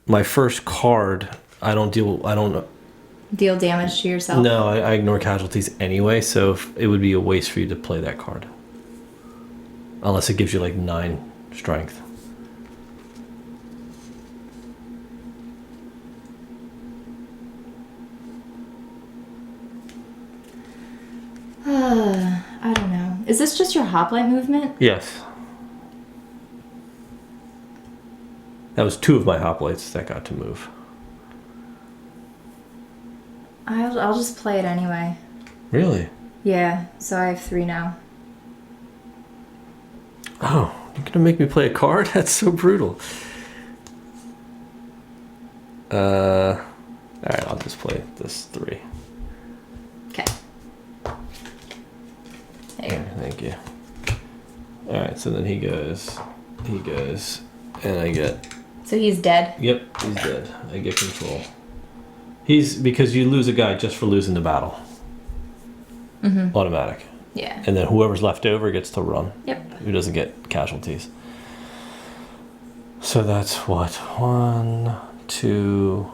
my first card, I don't Deal damage to yourself. No, I ignore casualties anyway, so it would be a waste for you to play that card. Unless it gives you like 9 strength. I don't know. Is this just your hoplite movement? Yes. That was 2 of my hoplites that got to move. I'll just play it anyway. Really? Yeah, so I have 3 now. Oh, you're gonna make me play a card? That's so brutal. Alright, I'll just play this 3. Okay. There you go. Thank you. Alright, so then he goes, and I get... So he's dead? Yep, he's dead. I get control. Because you lose a guy just for losing the battle. Mm-hmm. Automatic. Yeah. And then whoever's left over gets to run. Yep. Who doesn't get casualties. So that's what? 1, 2,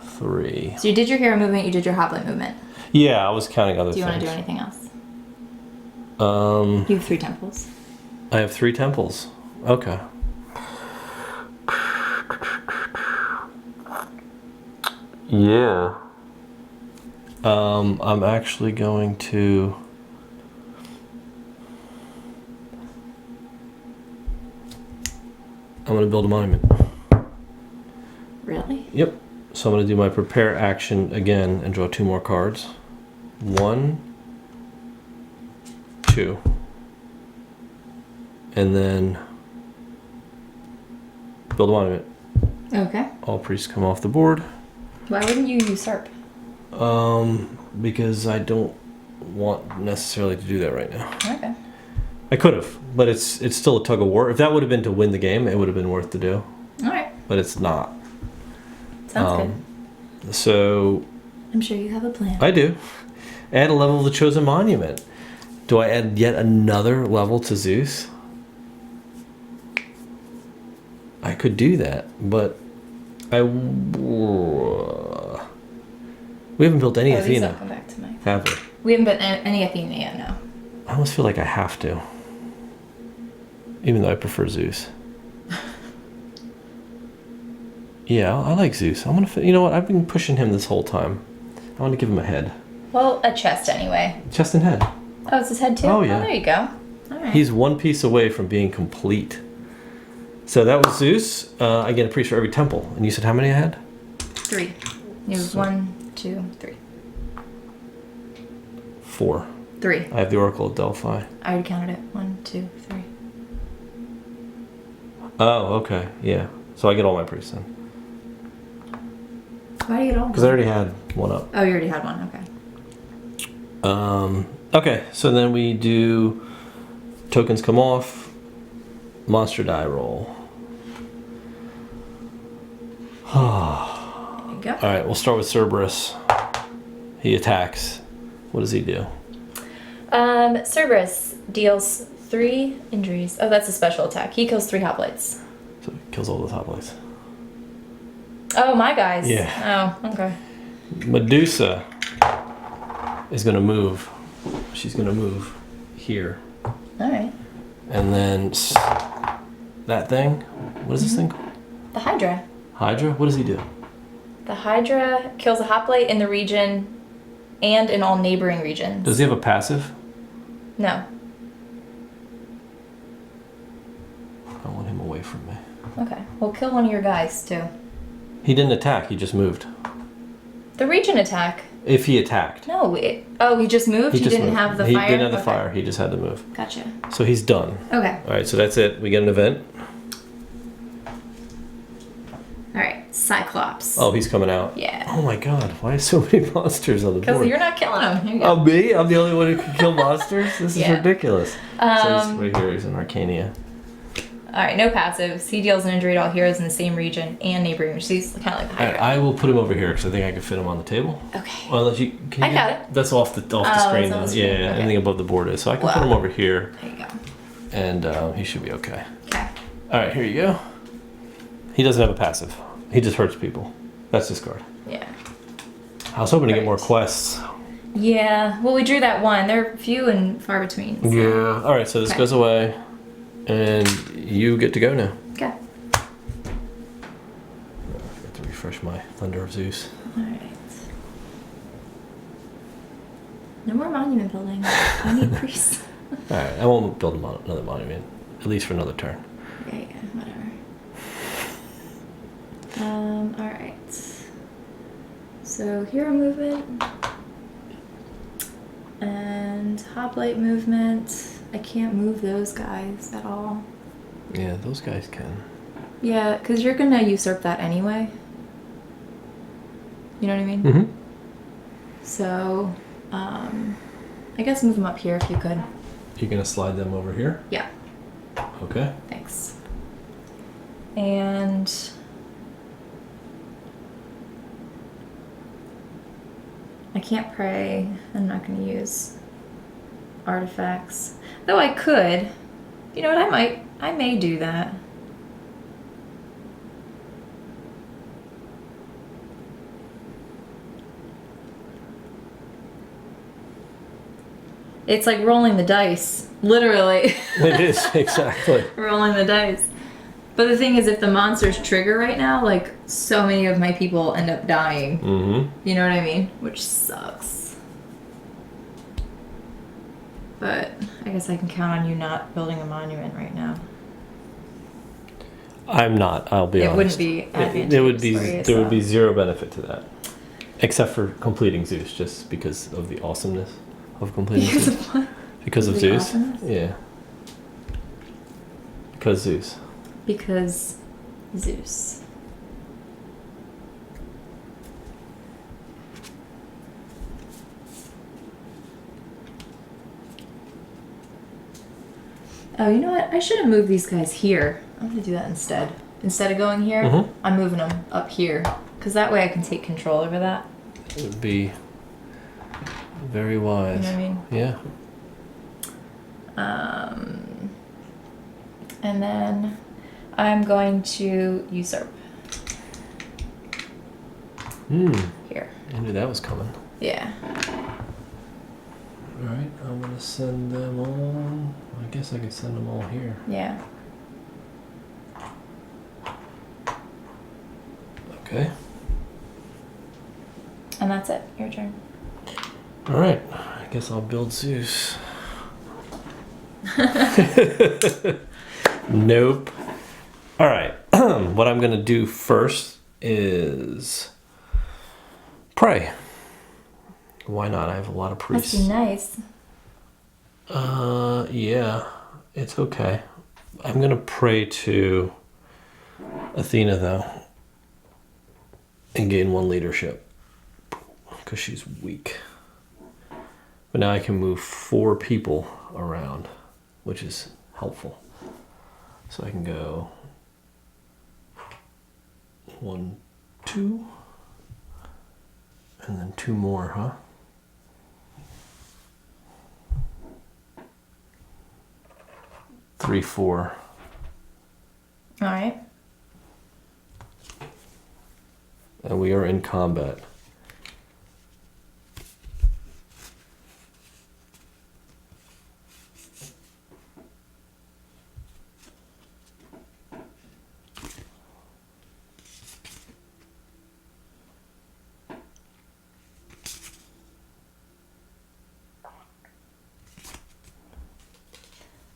3. So you did your hero movement, you did your hoplite movement. Yeah, I was counting other Do you things. want to do anything else? Um, You have 3 temples. I have 3 temples. Okay. Yeah. I'm actually going to... I'm going to build a monument. Really? Yep. So I'm going to do my prepare action again and draw 2 more cards. 1, 2. And then build a monument. Okay. All priests come off the board. Why wouldn't you usurp? Because I don't want necessarily to do that right now. Okay. I could have, but it's still a tug of war. If that would have been to win the game, it would have been worth to do. Alright. But it's not. Sounds good. So I'm sure you have a plan. I do. Add a level of the chosen monument. Do I add yet another level to Zeus? I could do that, but we haven't built any These Athena, will come back to my... have we? We haven't built any Athena yet, no. I almost feel like I have to, even though I prefer Zeus. Yeah, I like Zeus. I'm gonna. You know what? I've been pushing him this whole time. I want to give him a head. Well, a chest anyway. Chest and head. Oh, it's his head too? Oh, yeah. There you go. Alright. He's 1 piece away from being complete. So that was Zeus. I get a priest for every temple. And you said how many I had? 3. You have So- 1, 2, 3. 4. 3. I have the Oracle of Delphi. I already counted it. 1, 2, 3. Oh, okay. Yeah. So I get all my priests then. Why do you get all? Because I already had one up. Oh, you already had one. Okay. Okay, so then we do tokens come off, monster die roll. There you go. All right, we'll start with Cerberus. He attacks. What does he do? Cerberus deals 3 injuries. Oh, that's a special attack. He kills 3 hoplites. So he kills all the hoplites. Oh, my guys. Yeah. Oh, okay. Medusa is going to move. She's going to move here. All right. And then that thing, what is this thing called? The Hydra. Hydra? What does he do? The Hydra kills a hoplite in the region and in all neighboring regions. Does he have a passive? No. I want him away from me. Okay. We'll kill one of your guys, too. He didn't attack, he just moved. The region attack. If he attacked. No. He just moved? He just didn't moved. have the he fire? He didn't have the Okay. fire, he just had to move. Gotcha. So he's done. Okay. Alright, so that's it. We get an event. All right. Cyclops. Oh, he's coming out. Yeah. Oh my god, why are so many monsters on the board? Because you're not killing him. Here you go. Oh, me? I'm the only one who can kill monsters? This is Yeah. ridiculous. So he's right here, he's in Arcania. All right. No passives. He deals an injury to all heroes in the same region and neighboring regions. So he's kind of like the Alright, Hydra. I will put him over here because I think I can fit him on the table. Okay. Well, unless you, can I you got get- it. That's off the screen it's on though. the screen. Yeah, Okay. anything above the board is. So I can put Well. him over here There you go. and he should be okay. Okay. Alright, here you go. He doesn't have a passive. He just hurts people. That's discard. Yeah. I was hoping to get more Right. quests. Yeah. Well, we drew that one. They're few and far between. So. Yeah. Alright, so this Okay. goes away. And you get to go now. Okay. I forgot to refresh my Thunder of Zeus. All right. No more monument building. I need priests. Alright, I won't build another monument. At least for another turn. Yeah, whatever. All right. So hero movement and hoplite movement. I can't move those guys at all. Yeah, those guys can. Yeah, because you're gonna usurp that anyway. You know what I mean? Mm-hmm. So, I guess move them up here if you could. You're gonna slide them over here? Yeah, Okay. thanks. And I can't pray. I'm not going to use artifacts. Though I could. You know what? I may do that. It's like rolling the dice. Literally. It is, exactly. Rolling the dice. But the thing is, if the monsters trigger right now, like, so many of my people end up dying. Mm-hmm. You know what I mean? Which sucks. But I guess I can count on you not building a monument right now. I'm not, I'll be honest. Wouldn't be It would be, advantageous for you, there would so. be zero benefit to that. Except for completing Zeus, just because of the awesomeness of completing Because Zeus. of what? Because of the Zeus? awesomeness? Yeah. Because Zeus. Because Zeus. Oh, you know what? I should have moved these guys here. I'm gonna do that instead. Instead of going here, Mhm. I'm moving them up here. Because that way I can take control over that. It would be very You wise. know what I mean? Yeah. And then I'm going to usurp here. I knew that was coming. Yeah. Alright, I'm gonna send them all. I guess I could send them all here. Yeah. Okay. And that's it. Your turn. Alright, I guess I'll build Zeus. Nope. Alright, what I'm gonna do first is pray. Why not? I have a lot of Must priests. be nice. Yeah, it's okay. I'm gonna pray to Athena though, and gain 1 leadership because she's weak. But now I can move 4 people around, which is helpful. So I can go 1, 2, and then 2 more, huh? Three, 4. All right. And we are in combat.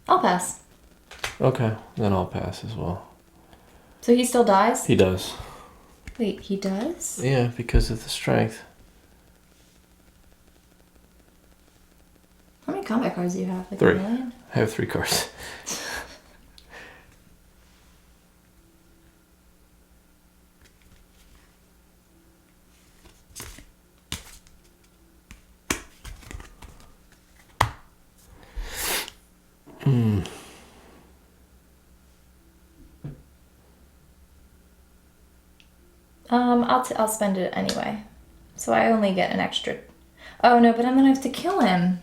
I'll pass. Okay, then I'll pass as well. So he still dies? He does. Wait, he does? Yeah, because of the strength. How many combat cards do you have? Like 3. 1 million? I have 3 cards. I'll spend it anyway. So I only get an extra. Oh no, but I'm gonna have to kill him.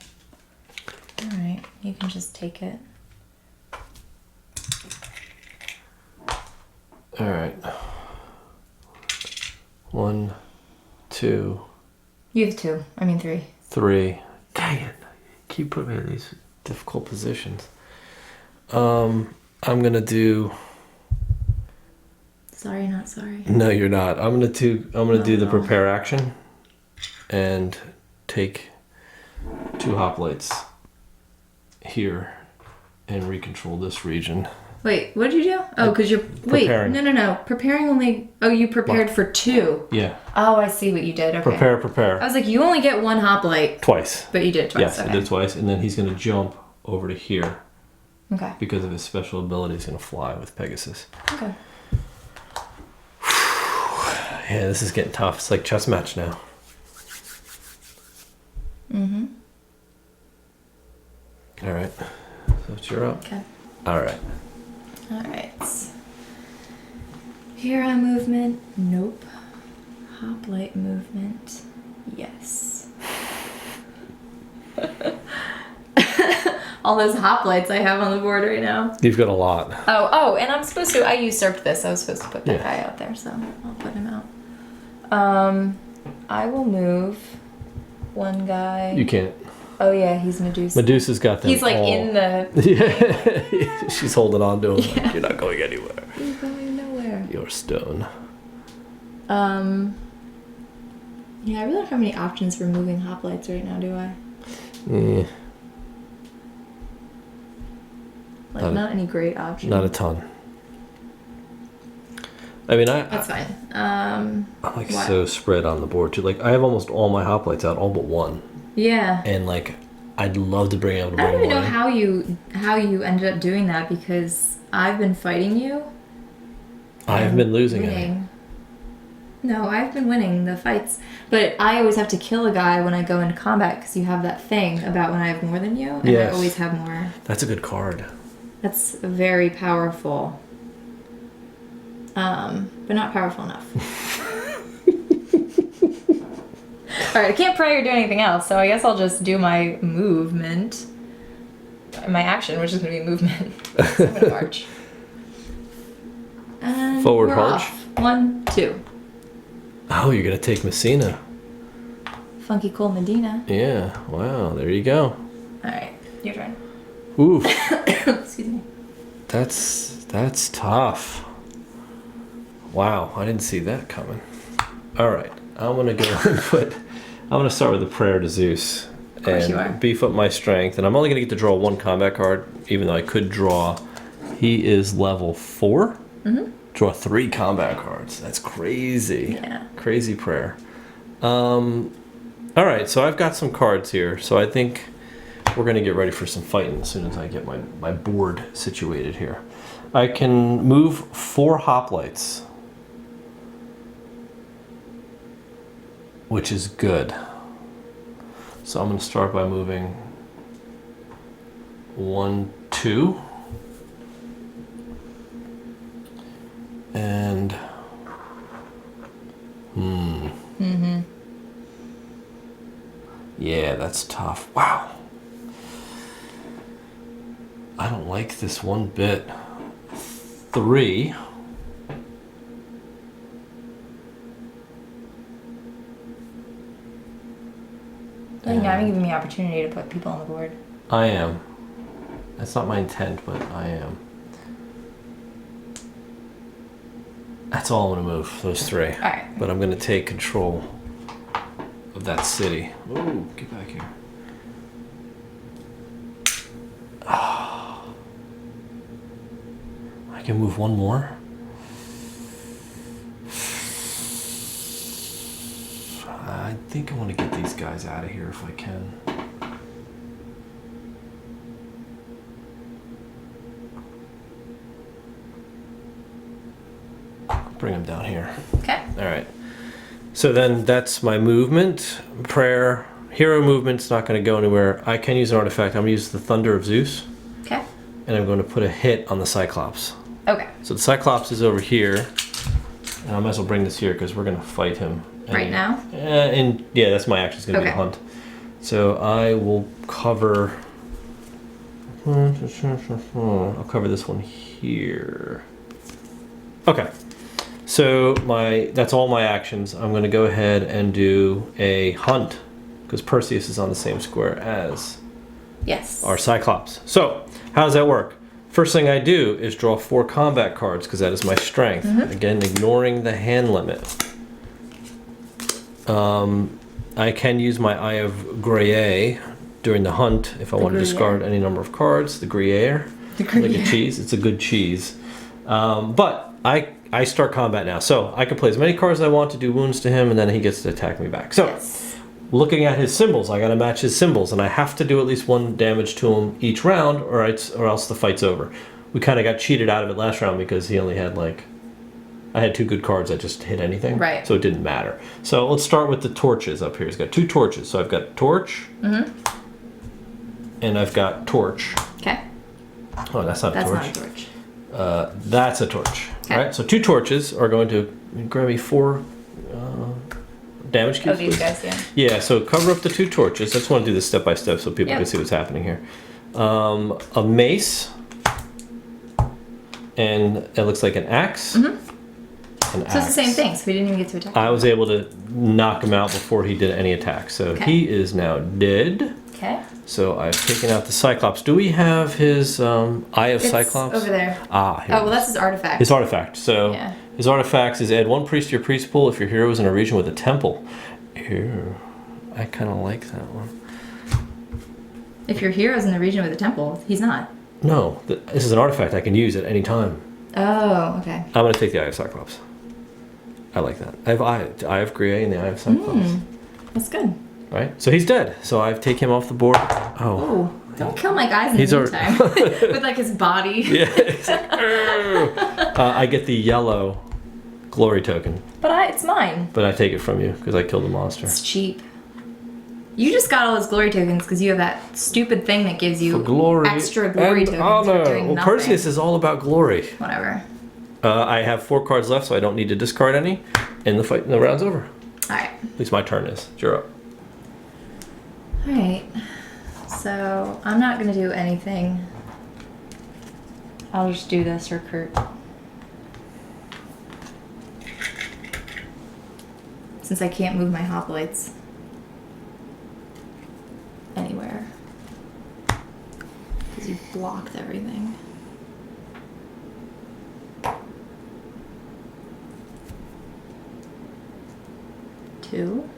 All right, you can just take it. All right. 1, 2, You have 2. I mean 3. 3. Dang it. Keep putting me in these difficult positions. I'm gonna do. Sorry, not sorry. No, you're not. I'm gonna do the no. prepare action, and take 2 hoplites here, and recontrol this region. Wait, what did you do? Oh, because you're Preparing. Wait, no. Preparing only. Oh, you prepared for 2. Yeah. Oh, I see what you did. Okay. Prepare. I was like, you only get 1 hoplite, Twice. but you did it twice. Yes, Okay. I did twice, and then he's gonna jump over to here Okay. because of his special ability. He's gonna fly with Pegasus. Okay. Yeah, this is getting tough. It's like chess match now. Mm-hmm. All right. So it's your up. Okay. All right. All right. Hero movement. Nope. Hoplite movement. Yes. All those hoplites I have on the board right now. You've got a lot. Oh, and I'm supposed to. I usurped this. I was supposed to put that Yeah. guy out there, so I'll put him out. I will move 1 guy. You can't. Oh yeah, he's Medusa. Medusa's got them. He's like all. in the. Yeah. She's holding on to him. Yeah. Like, you're not going anywhere. He's going nowhere. You're stone. Yeah, I really don't have any options for moving hoplites right now, do I? Yeah. Like, not any great options. Not a ton. I mean, That's fine. I'm like what? so spread on the board too. Like I have almost all my hoplites out, all but 1. Yeah. And like, I'd love to bring out. I don't even know how you ended up doing that because I've been fighting you. I've been losing it. winning. No, I've been winning the fights, but I always have to kill a guy when I go into combat because you have that thing about when I have more than you, and Yes. I always have more. That's a good card. That's very powerful. But not powerful enough. Alright, I can't pray or do anything else, so I guess I'll just do my movement. My action, which is going to be movement. So I'm going to march. And Forward we're march. off. 1, 2. Oh, you're gonna take Messina. Funky Cool Medina. Yeah. Wow. There you go. Alright, your turn. Oof. Excuse me. That's tough. Wow, I didn't see that coming. All right, I'm gonna go and I'm gonna start with a prayer to Zeus course you are. and beef up my strength. And I'm only gonna get to draw 1 combat card, even though I could draw. He is level 4. Mm-hmm. Draw 3 combat cards. That's crazy. Yeah. Crazy prayer. All All right, so I've got some cards here. So I think we're going to get ready for some fighting as soon as I get my board situated here. I can move 4 hoplites, which is good. So I'm going to start by moving 1, 2. And yeah, that's tough. Wow. I don't like this one bit. 3. You're not giving me opportunity to put people on the board. I am. That's not my intent, but I am. That's all I'm going to move, those 3. All right. But I'm going to take control of that city. Ooh, get back here. I can move 1 more. I think I want to get these guys out of here if I can. Bring them down here. Okay. All right. So then that's my movement. Prayer. Hero movement's not going to go anywhere. I can use an artifact. I'm going to use the Thunder of Zeus. Okay. And I'm going to put a hit on the Cyclops. Okay. So the Cyclops is over here. And I might as well bring this here because we're going to fight him. Right now? And yeah, that's my action. It's going to be a Okay. hunt. So I will cover... I'll cover this one here. Okay. So that's all my actions. I'm going to go ahead and do a hunt because Perseus is on the same square as Yes. our Cyclops. So how does that work? First thing I do is draw 4 combat cards because that is my strength. Again, ignoring the hand limit. I can use my Eye of Gruyere during the hunt if I want to discard any number of cards. The Gruyere. Like a cheese. It's a good cheese. But I start combat now. So I can play as many cards as I want to do wounds to him and then he gets to attack me back. So looking at his symbols, I got to match his symbols and I have to do at least 1 damage to him each round or else the fight's over. We kind of got cheated out of it last round because he only had I had 2 good cards that just hit anything. Right. So it didn't matter. So let's start with the torches up here. He's got 2 torches. So I've got torch. And I've got torch. Okay. Oh, that's not a torch. That's not a torch. That's a torch. Okay. All right. So 2 torches are going to grab me 4 damage cubes. Oh, these guys, yeah. Yeah. So cover up the 2 torches. I just want to do this step by step so people can see what's happening here. A mace. And it looks like an axe. So it's the same thing, so we didn't even get to attack. I was able to knock him out before he did any attack. So he is now dead. Okay. So I've taken out the Cyclops. Do we have his Eye of Cyclops? Over there. Ah, here. Oh, well, that's his artifact. His artifact. So Yeah. his artifacts is add 1 priest to your priest pool if your hero is in a region with a temple. Ew. I kind of like that one. If your hero's in the region with a temple, he's not. No, this is an artifact I can use at any time. Oh, okay. I'm going to take the Eye of Cyclops. I like that. I have Eye of Gruyere and the Eye of Cyclops. That's good. Right? So he's dead. So I've taken him off the board. Oh. Oh, don't kill my guys in the meantime. With his body. Yeah. I get the yellow glory token. But it's mine. But I take it from you because I killed the monster. It's cheap. You just got all his glory tokens because you have that stupid thing that gives you extra glory tokens for doing nothing. Perseus is all about glory. Whatever. I have 4 cards left, so I don't need to discard any. And the round's over. All right. At least my turn is. You're up. All right. So I'm not gonna do anything. I'll just do this recruit. Since I can't move my hoplites anywhere. Because you blocked everything. Two.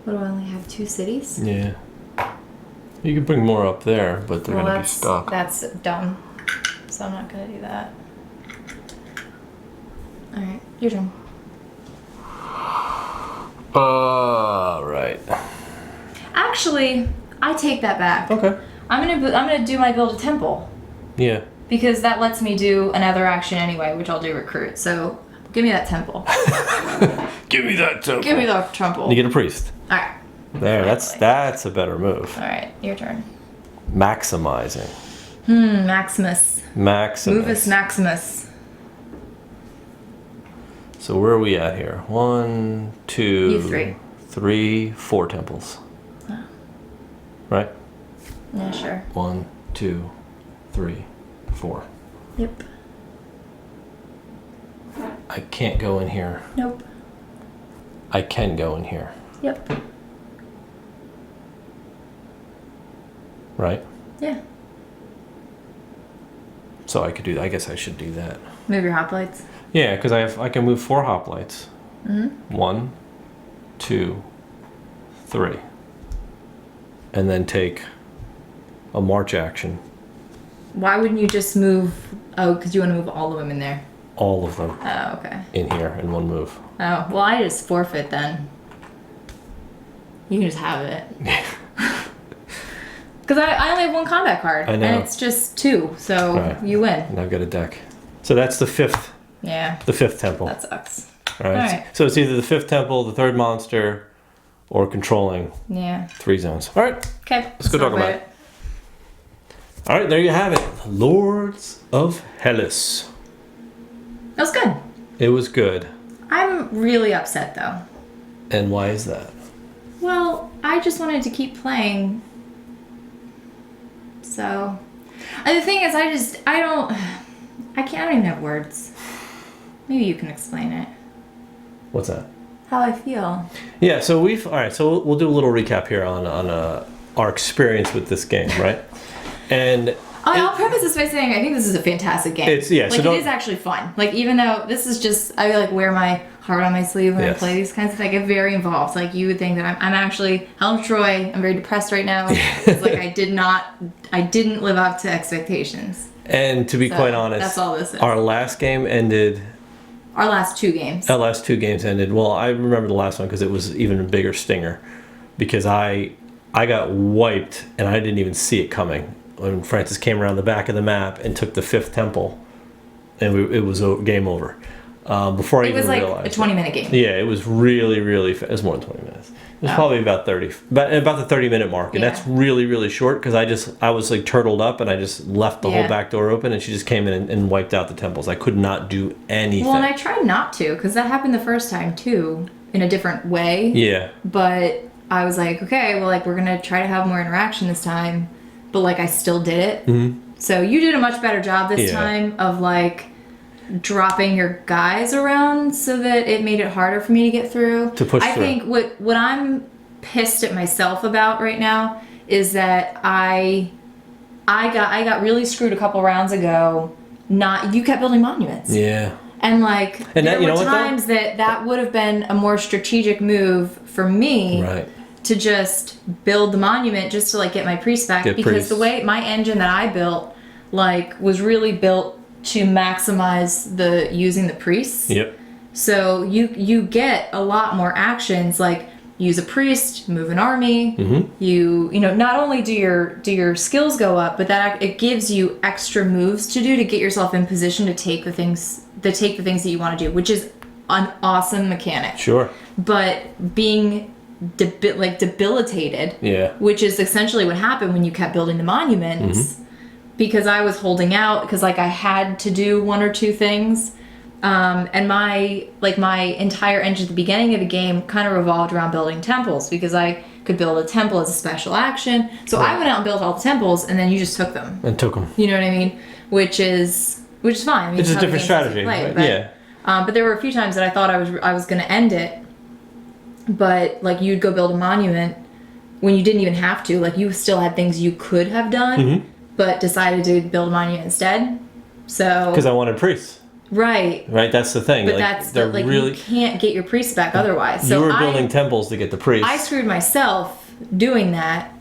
What do I only have 2 cities? Yeah. You could bring more up there, but they're gonna be stuck. That's dumb. So I'm not gonna do that. Alright, your turn. Right. Actually, I take that back. Okay. I'm gonna do my build a temple Yeah. because that lets me do another action anyway, which I'll do recruit. So give me that temple. Give me that temple. Give me the temple. You get a priest. All right. There, that's a better move. All right, your turn. Maximizing. Maximus. Maximus. Movus Maximus. So where are we at here? 1, 2, You 3. 3, 4 temples. Oh. Right? Yeah, sure. 1, 2, 3, 4. Yep. I can't go in here. Nope. I can go in here. Yep. Right? Yeah. So I could do that. I guess I should do that. Move your hoplites. Yeah, because I can move 4 hoplites. Mm-hmm. 1, 2, 3. And then take a march action. Why wouldn't you just move? Oh, because you want to move all of them in there. All of them Oh, okay. in here in one move. Oh, well, I just forfeit then. You can just have it. Because I only have 1 combat card. I know. And it's just 2, so Right. you win. And I've got a deck. So that's the fifth Yeah. temple. That sucks. All right. Alright. So it's either the 5th temple, the 3rd monster, or controlling Yeah. 3 zones. All right. Okay. Let's go talk about it. All right, there you have it. Lords of Hellas. That was good. It was good. I'm really upset though. And why is that? Well, I just wanted to keep playing. So, and the thing is, I don't even have words. Maybe you can explain it. What's that? How I feel. Yeah, so all right, so we'll do a little recap here on our experience with this game, right? And I'll preface this by saying I think this is a fantastic game. It's- yeah, so like don't- it is actually fun. Like even though this is just I like wear my heart on my sleeve when Yes. I play these kinds of things. I get very involved. Like you would think that I'm actually Helen of Troy. I'm very depressed right now. It's like I didn't live up to expectations. And to be So, quite honest, that's all this is. our last game ended. Our last 2 games. Our last 2 games ended. Well, I remember the last one because it was even a bigger stinger, because I got wiped and I didn't even see it coming when Francis came around the back of the map and took the 5th temple, and it was game over. Before I It even was like realized. a 20-minute game. Yeah, it was really, really. It was more than 20 minutes. It was probably about 30, about the 30-minute mark, and Yeah. that's really, really short because I was like turtled up and I just left the whole Yeah. back door open, and she just came in and wiped out the temples. I could not do anything. Well, and I tried not to because that happened the first time too, in a different way. Yeah, But I was like, okay, well, like we're gonna try to have more interaction this time, but like I still did it. Mm-hmm. So you did a much better job this Yeah. time of like dropping your guys around so that it made it harder for me to get through. To push I through. think what I'm pissed at myself about right now is that I got really screwed a couple rounds ago. You kept building monuments. yeah. And like And there that- you know were what, though? times that would have been a more strategic move for me Right. to just build the monument just to like get my priest back Get because priests. the way my engine that I built like was really built to maximize the using the priests. Yep. So you get a lot more actions like use a priest, move an army. Mm-hmm. You know not only do your skills go up, but that it gives you extra moves to do to get yourself in position to take the things that you want to do, which is an awesome mechanic. Sure. But being debilitated, Yeah. which is essentially what happened when you kept building the monuments, Mm-hmm. because I was holding out because like I had to do 1 or 2 things. And my entire engine at the beginning of the game kind of revolved around building temples because I could build a temple as a special action. So I went out and built all the temples, and then you just took them. And took them. You know what I mean? Which is fine. I mean, It's a how the different game's strategy. played, Right? Yeah. but there were a few times that I thought I was going to end it, but like you'd go build a monument when you didn't even have to. Like you still had things you could have done, Mm-hmm. but decided to build a monument instead. So Because I wanted priests. right. Right. That's the thing. But like, that's they're like really. you can't get your priest back otherwise. So you were building temples to get the priests. I screwed myself doing that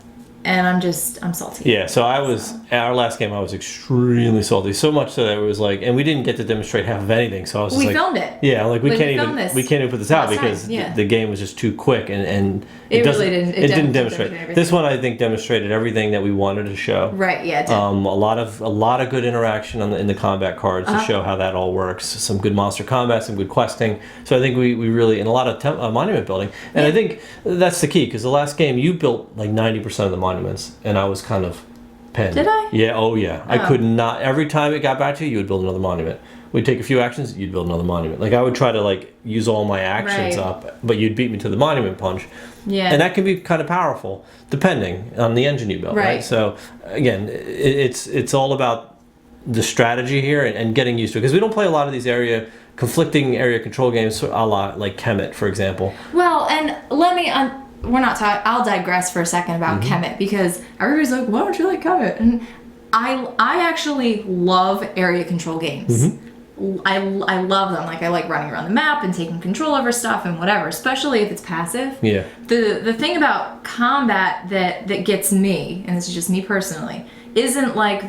and I'm salty. Yeah, so our last game I was extremely salty. So much so that it was like, and we didn't get to demonstrate half of anything. So I was just We filmed it. Yeah, like we Like, can't filmed this even put this out last time, because yeah. the game was just too quick and It doesn't really didn't. it didn't demonstrate. everything. This one I think demonstrated everything that we wanted to show. Right. Yeah. It did. A lot of good interaction in the combat cards to show how that all works. Some good monster combat, some good questing. So I think we really, and a lot of monument building. And I think that's the key, because the last game you built like 90% of the monuments, and I was kind of penned. Did I? Yeah. Oh yeah. I could not. Every time it got back to you, you would build another monument. We'd take a few actions, you'd build another monument. Like I would try to like use all my actions Right. up, but you'd beat me to the monument punch. Yeah. And that can be kind of powerful depending on the engine you build, right? Right. So again, it's all about the strategy here and getting used to it, because we don't play a lot of these conflicting area control games, a la like Kemet, for example. Well, and let me. We're not talking. I'll digress for a second about Kemet, because everybody's like, "Why don't you like Kemet?" And I actually love area control games. I love them. Like I like running around the map and taking control over stuff and whatever, especially if it's passive. Yeah. The thing about combat that gets me, and this is just me personally, isn't like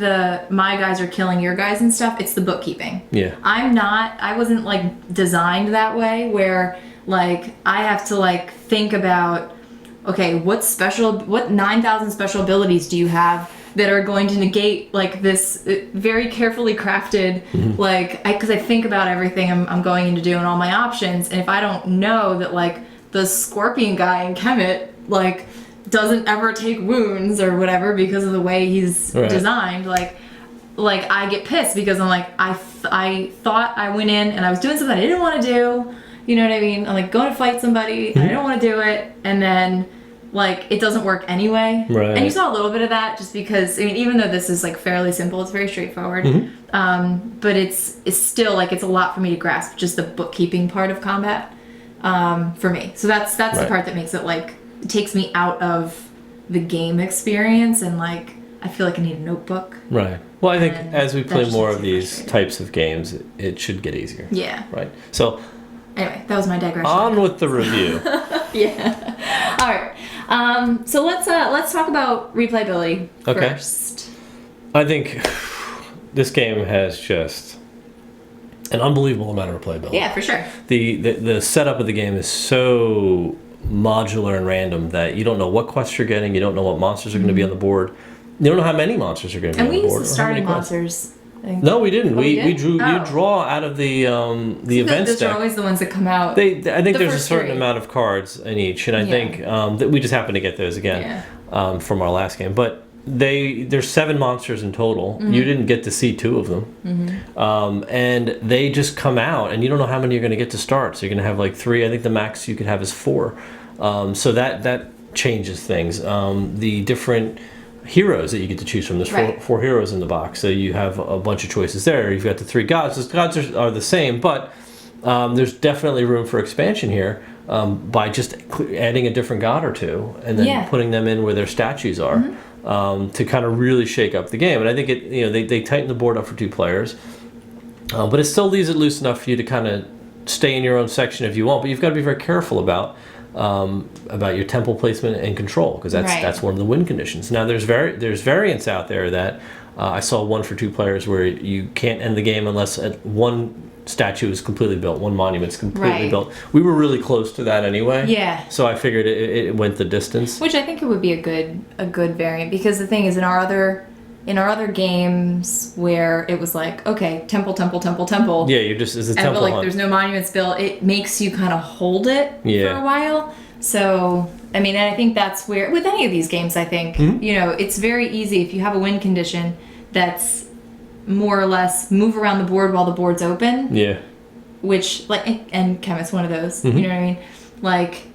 my guys are killing your guys and stuff. It's the bookkeeping. Yeah. I wasn't like designed that way where like I have to like think about, okay, what 9,000 special abilities do you have that are going to negate like this very carefully crafted, like, because I think about everything I'm going into doing, all my options, and if I don't know that like the scorpion guy in Kemet like doesn't ever take wounds or whatever because of the way he's designed, like I get pissed, because I'm like, I thought I went in and I was doing something I didn't want to do, you know what I mean? I'm like going to fight somebody and I don't want to do it, and then like it doesn't work anyway. Right. And you saw a little bit of that just because, I mean, even though this is like fairly simple, it's very straightforward. But it's still like, it's a lot for me to grasp, just the bookkeeping part of combat for me. So that's the part that makes it like, it takes me out of the game experience, and like I feel like I need a notebook. Right. Well, I think And as we that play just more makes of me these frustrated. types of games, it should get easier. Yeah. Right. So Anyway, that was my digression. on with the review. Yeah. All right. So let's talk about replayability first. I think this game has just an unbelievable amount of replayability. Yeah, for sure. The setup of the game is so modular and random that you don't know what quests you're getting, you don't know what monsters are going to be on the board, you don't know how many monsters are going to be And on we the board. used the or how many starting quests. monsters. I think. No, we didn't. Oh, we we did? drew. Oh. You draw out of the event Those are stack. always the ones that come out. I think the there's a first certain three. amount of cards in each, and I Yeah. think that we just happened to get those again from our last game. But there's 7 monsters in total. You didn't get to see 2 of them, and they just come out, and you don't know how many you're going to get to start. So you're going to have like 3. I think the max you could have is 4. So that changes things. The different heroes that you get to choose from. There's Right. four heroes in the box, so you have a bunch of choices there. You've got the 3 gods. The gods are the same, but there's definitely room for expansion here by just adding a different god or 2 and then putting them in where their statues are to kind of really shake up the game. And I think they tighten the board up for 2 players, but it still leaves it loose enough for you to kind of stay in your own section if you want. But you've got to be very careful about your temple placement and control, because that's one of the win conditions. Now there's variants out there that I saw one for 2 players where you can't end the game unless one statue is completely built, one monument's completely built. We were really close to that anyway. Yeah. So I figured it went the distance. Which I think it would be a good variant, because the thing is, in our other games where it was like, okay, temple. Yeah, you're just as a And temple but like hunt. there's no monuments built, it makes you kind of hold it for a while. So I mean, and I think that's where, with any of these games, I think it's very easy if you have a win condition that's more or less move around the board while the board's open. Yeah. Which and Kemet's one of those. You know what I mean? Like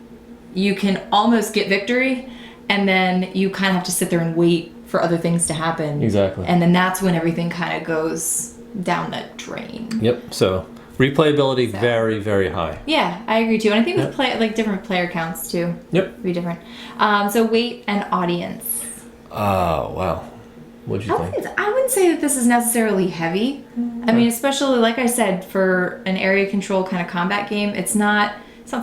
you can almost get victory, and then you kind of have to sit there and wait for other things to happen. Exactly. And then that's when everything kind of goes down the drain. Yep. So replayability very, very high. Yeah, I agree too. And I think with different player counts too. Yep. Would be different. So weight and audience. Oh wow. What'd you think? I wouldn't say that this is necessarily heavy. I mean, especially like I said, for an area control kind of combat game, it's not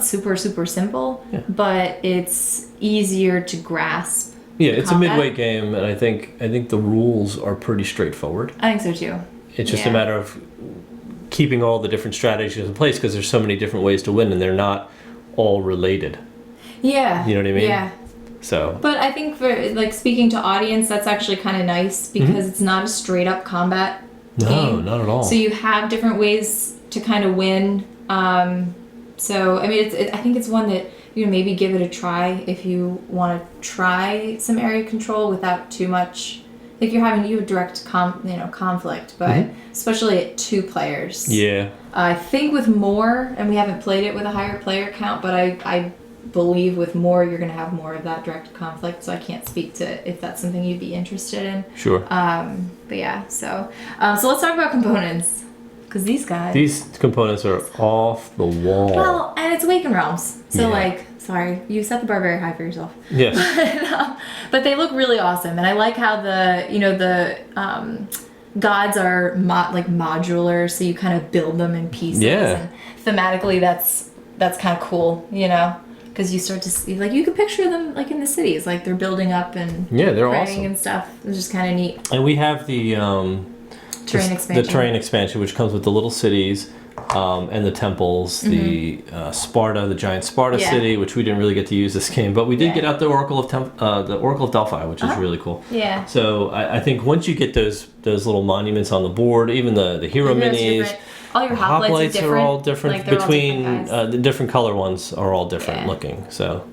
super simple, but it's easier to grasp Yeah, it's a combat. midweight game, and I think the rules are pretty straightforward. I think so too. It's just a matter of keeping all the different strategies in place because there's so many different ways to win, and they're not all related. Yeah. You know what I mean? Yeah. So. But I think for like speaking to audience, that's actually kind of nice because it's not a straight up combat game. No, not at all. So you have different ways to kind of win. So I mean, I think it's one that maybe give it a try if you want to try some area control without too much. Like you have direct conflict, but especially at 2 players. Yeah. I think with more, and we haven't played it with a higher player count, but I believe with more you're going to have more of that direct conflict. So I can't speak to if that's something you'd be interested in. Sure. But yeah, so let's talk about components because these components are off the wall. Well, and it's Awakened Realms, so Yeah. sorry, you set the bar very high for yourself. Yes. But they look really awesome, and I like how the gods are modular, so you kind of build them in pieces. Yeah. And thematically, that's kind of cool, because you start to see you can picture them like in the cities, like they're building up and they're praying awesome and stuff. It's just kind of neat. And we have the Terrain expansion. The terrain expansion, which comes with the little cities. And the temples, the Sparta, the giant Sparta city, which we didn't really get to use this game, but we did get out the Oracle of Delphi, which is really cool. Yeah. So I think once you get those little monuments on the board, even the hero minis, all your hoplites are all different. Like, between all different the different color ones are all different looking. So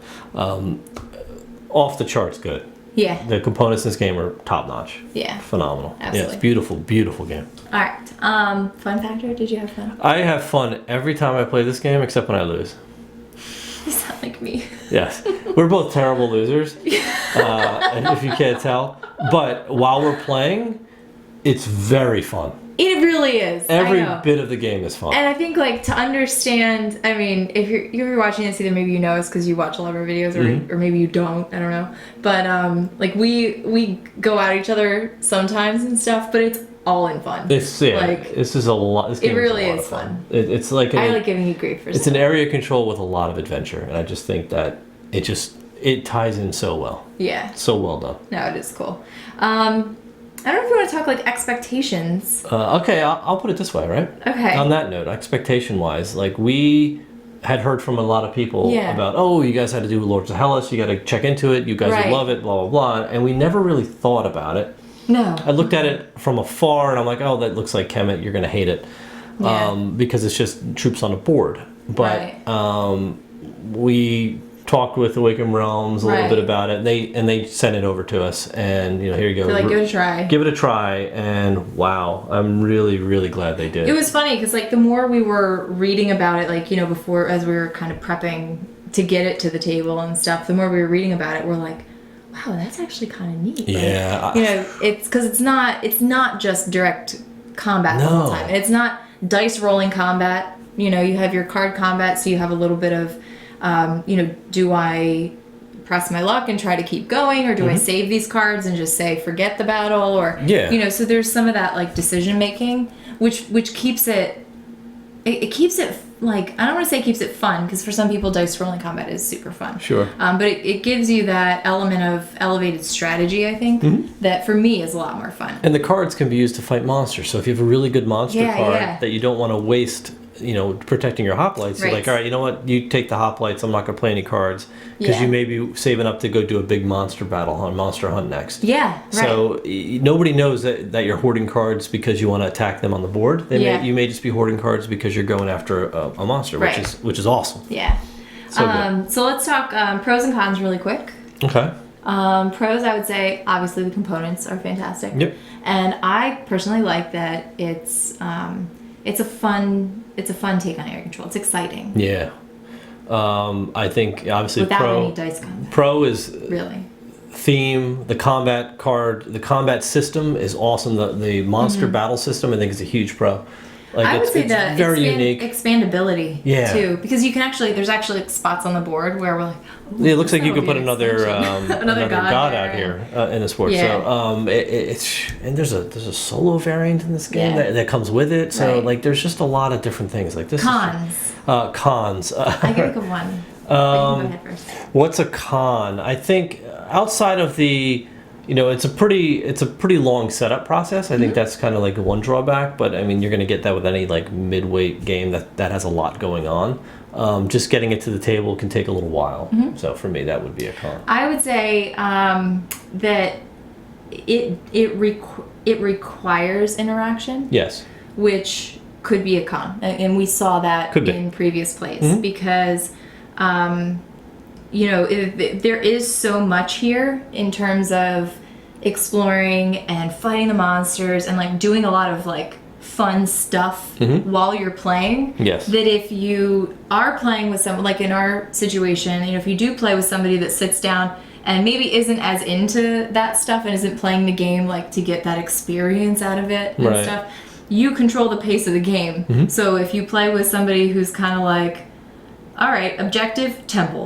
off the charts good. Yeah. The components in this game are top notch. Yeah. Phenomenal. Absolutely. Yeah, it's beautiful, beautiful game. All right. Fun factor? Did you have fun? I have fun every time I play this game, except when I lose. You sound like me. Yes. We're both terrible losers, and if you can't tell. But while we're playing, it's very fun. It really is. Every bit of the game is fun. And I think to understand, I mean, if you're watching this, either maybe you know us because you watch a lot of our videos, or maybe you don't. I don't know. But we go at each other sometimes and stuff, but it's all in fun. This is a lot. This game really is a lot is of fun. fun. It's like I like giving you grief for it's stuff. an area control with a lot of adventure, and I just think that it ties in so well. Yeah. So well done. No, it is cool. I don't know if you want to talk expectations. Okay, I'll put it this way, right? Okay. On that note, expectation-wise, we had heard from a lot of people about, you guys had to do Lords of Hellas, you got to check into it, you guys would love it, blah, blah, blah. And we never really thought about it. No. I looked at it from afar, and I'm like, oh, that looks like Kemet, you're going to hate it. Because it's just troops on a board. But we talked with Awakened Realms a little bit about it, and they sent it over to us, and here you go. They're give it a try. Give it a try, and wow, I'm really, really glad they did. It was funny because the more we were reading about it, before as we were kind of prepping to get it to the table and stuff, the more we were reading about it, we're like, wow, that's actually kind of neat. Yeah. It's because it's not just direct combat the whole time. It's not dice rolling combat. You have your card combat, so you have a little bit of do I press my luck and try to keep going, or do I save these cards and just say forget the battle, or so there's some of that decision making, which keeps it keeps it I don't want to say keeps it fun, because for some people dice rolling combat is super fun. Sure. But it gives you that element of elevated strategy, I think, that for me is a lot more fun. And the cards can be used to fight monsters. So if you have a really good monster card that you don't want to waste, protecting your hoplites, you're like, all right, you know what? You take the hoplites. I'm not going to play any cards, because you may be saving up to go do a big monster battle on Monster Hunt next. Yeah, right. So nobody knows that you're hoarding cards because you want to attack them on the board. You may just be hoarding cards because you're going after a monster, which is awesome. Yeah. So good. So let's talk pros and cons really quick. Okay. Pros, I would say, obviously the components are fantastic. Yep. And I personally like that it's a fun take on area control. It's exciting. Yeah. I think obviously without any dice combat. Pro is really theme. The combat card, the combat system is awesome. The monster battle system, I think, is a huge pro. I would say that very unique. Expandability too, because you can there's actually spots on the board where we're like, it looks like you could put another god out here in this board. Yeah. So and there's a solo variant in this game that comes with it. So there's just a lot of different things like this. Cons. Cons. I can think of one. But you can go ahead first. What's a con? I think outside of the, it's a pretty long setup process. I think that's kind of like one drawback. But I mean, you're going to get that with any like mid-weight game that has a lot going on. Just getting it to the table can take a little while. So for me, that would be a con. I would say that it requires interaction. Yes. Which could be a con, and we saw that in previous plays because, there is so much here in terms of exploring and fighting the monsters and like doing a lot of like fun stuff while you're playing. Yes. That if you are playing with someone, like in our situation, if you do play with somebody that sits down and maybe isn't as into that stuff and isn't playing the game like to get that experience out of it and stuff, you control the pace of the game. So if you play with somebody who's kind of like, all right, objective, temple,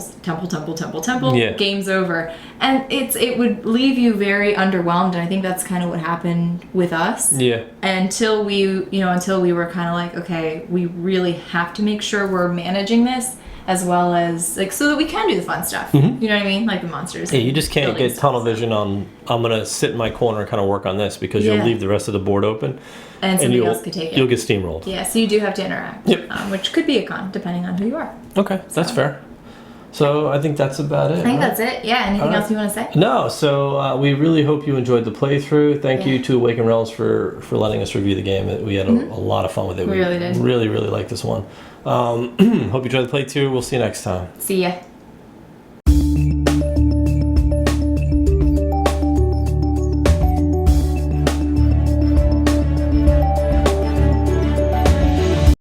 game's over. And it would leave you very underwhelmed, and I think that's kind of what happened with us. Yeah. Until we were kind of like, okay, we really have to make sure we're managing this as well as like so that we can do the fun stuff. You know what I mean? Like the monsters. Yeah, you just can't get tunnel vision on I'm gonna sit in my corner and kind of work on this because you'll leave the rest of the board open. And somebody else could take it. You'll get steamrolled. Yeah, so you do have to interact. Yep. Which could be a con, depending on who you are. Okay, that's fair. So I think that's about it. I think that's it. Yeah, anything else you want to say? No, so we really hope you enjoed the playthrough. Thank you to Awaken Realms for letting us review the game. We had a lot of fun with it. We really did. Really, really liked this one. Hope you enjoyed the playthrough. We'll see you next time. See ya.